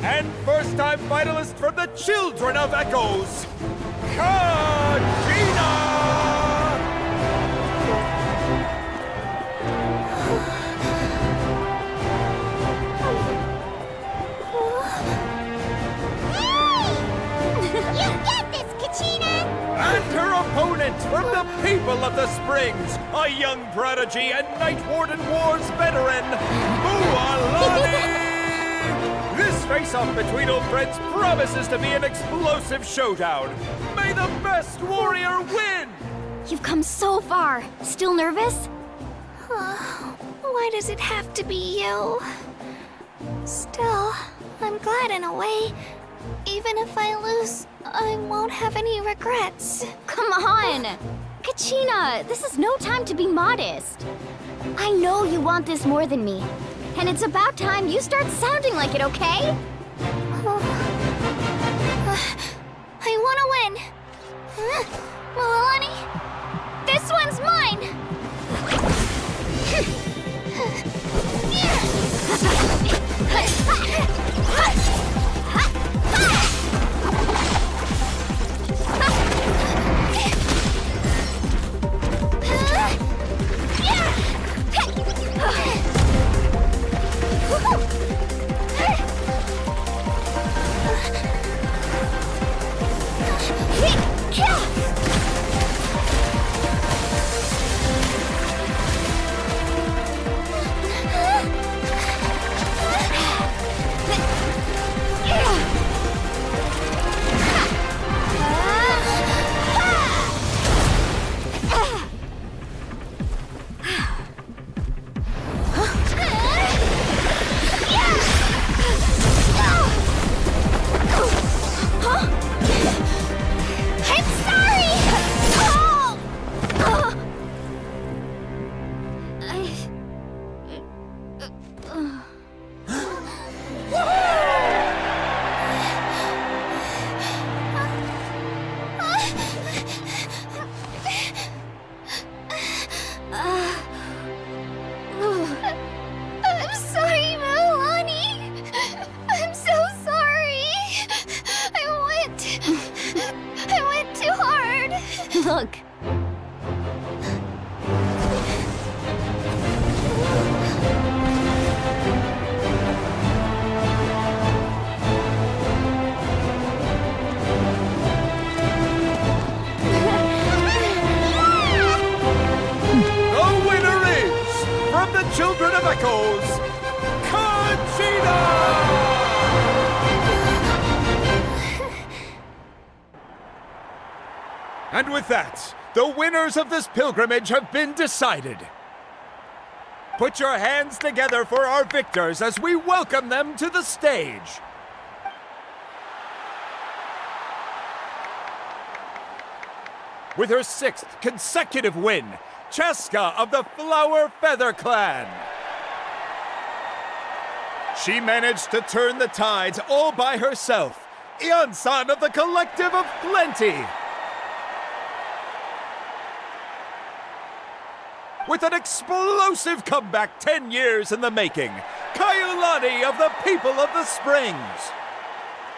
and first-time finalist from the Children of Echoes, Kachina! You get this, Kachina! And her opponent from the People of the Springs, a young prodigy and Night Warden Wars veteran, Moalani! This face-off between old friends promises to be an explosive showdown. May the best warrior win! You've come so far. Still nervous? Why does it have to be you? Still, I'm glad in a way. Even if I lose, I won't have any regrets. Come on! Kachina, this is no time to be modest. I know you want this more than me. And it's about time you start sounding like it, okay? I want to win. Moalani, this one's mine! Look. The winner is, from the Children of Echoes, Kachina! And with that, the winners of this pilgrimage have been decided. Put your hands together for our victors as we welcome them to the stage. with her 6th consecutive win, Cheska of the Flower Feather Clan. She managed to turn the tides all by herself. Ian-san of the Collective of Plenty. With an explosive comeback 10 years in the making, Kaiulani of the People of the Springs.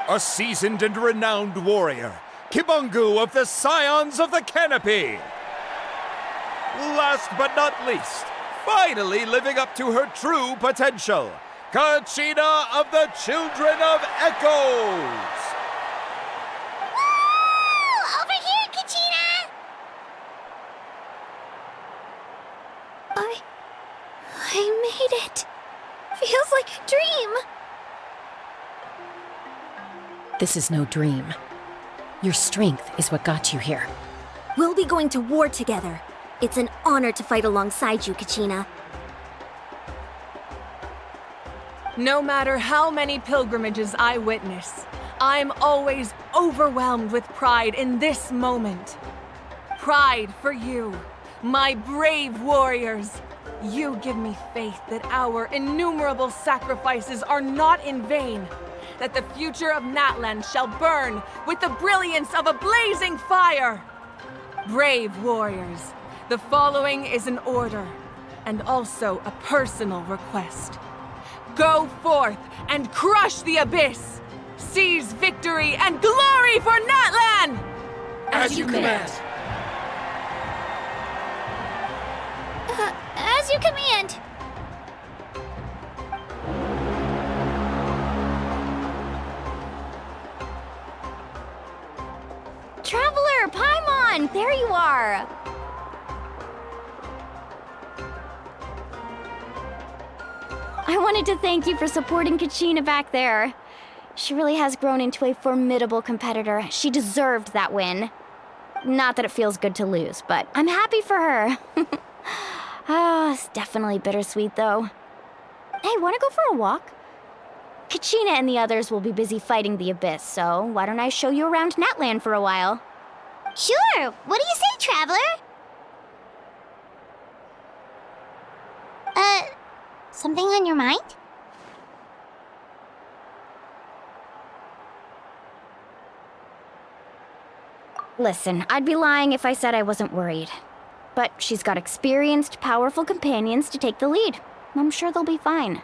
A seasoned and renowned warrior, Kibungu of the Scions of the Canopy. Last but not least, finally living up to her true potential, Kachina of the Children of Echoes! Woo! Over here, Kachina! I made it. Feels like a dream. This is no dream. Your strength is what got you here. We'll be going to war together. It's an honor to fight alongside you, Kachina. No matter how many pilgrimages I witness, I'm always overwhelmed with pride in this moment. Pride for you, my brave warriors. You give me faith that our innumerable sacrifices are not in vain, that the future of Natlan shall burn with the brilliance of a blazing fire. Brave warriors, the following is an order, and also a personal request. Go forth and crush the abyss! Seize victory and glory for Natlan! As you command. As you command. Traveler, Paimon, there you are! I wanted to thank you for supporting Kachina back there. She really has grown into a formidable competitor. She deserved that win. Not that it feels good to lose, but I'm happy for her. It's definitely bittersweet, though. Hey, wanna go for a walk? Kachina and the others will be busy fighting the Abyss, so why don't I show you around Natlan for a while? Sure. What do you say, Traveler? Something on your mind? Listen, I'd be lying if I said I wasn't worried. But she's got experienced, powerful companions to take the lead. I'm sure they'll be fine.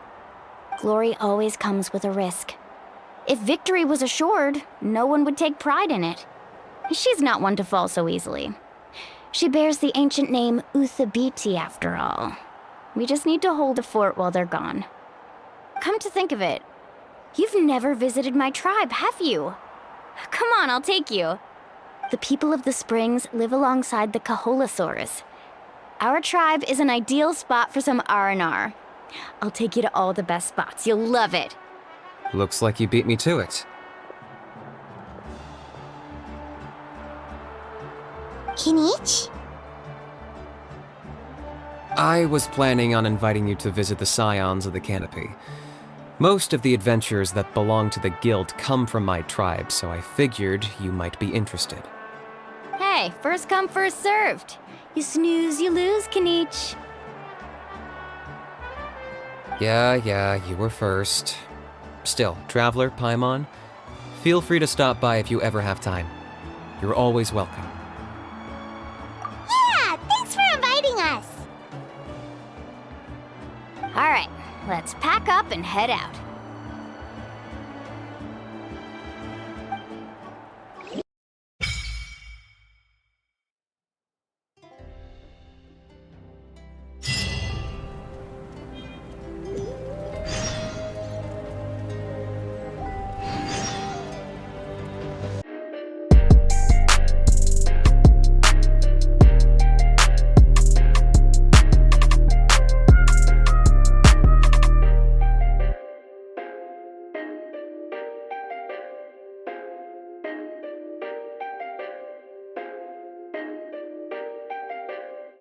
Glory always comes with a risk. If victory was assured, no one would take pride in it. She's not one to fall so easily. She bears the ancient name Uthabiti, after all. We just need to hold the fort while they're gone. Come to think of it, you've never visited my tribe, have you? Come on, I'll take you. The people of the Springs live alongside the Kaholasaurs. Our tribe is an ideal spot for some R&R. I'll take you to all the best spots. You'll love it. Looks like you beat me to it. Kinich? I was planning on inviting you to visit the Scions of the Canopy. Most of the adventures that belong to the guild come from my tribe, so I figured you might be interested. Hey, first come, first served. You snooze, you lose, Kinich. Yeah, you were first. Still, Traveler, Paimon, feel free to stop by if you ever have time. You're always welcome. Yeah, thanks for inviting us. All right, let's pack up and head out.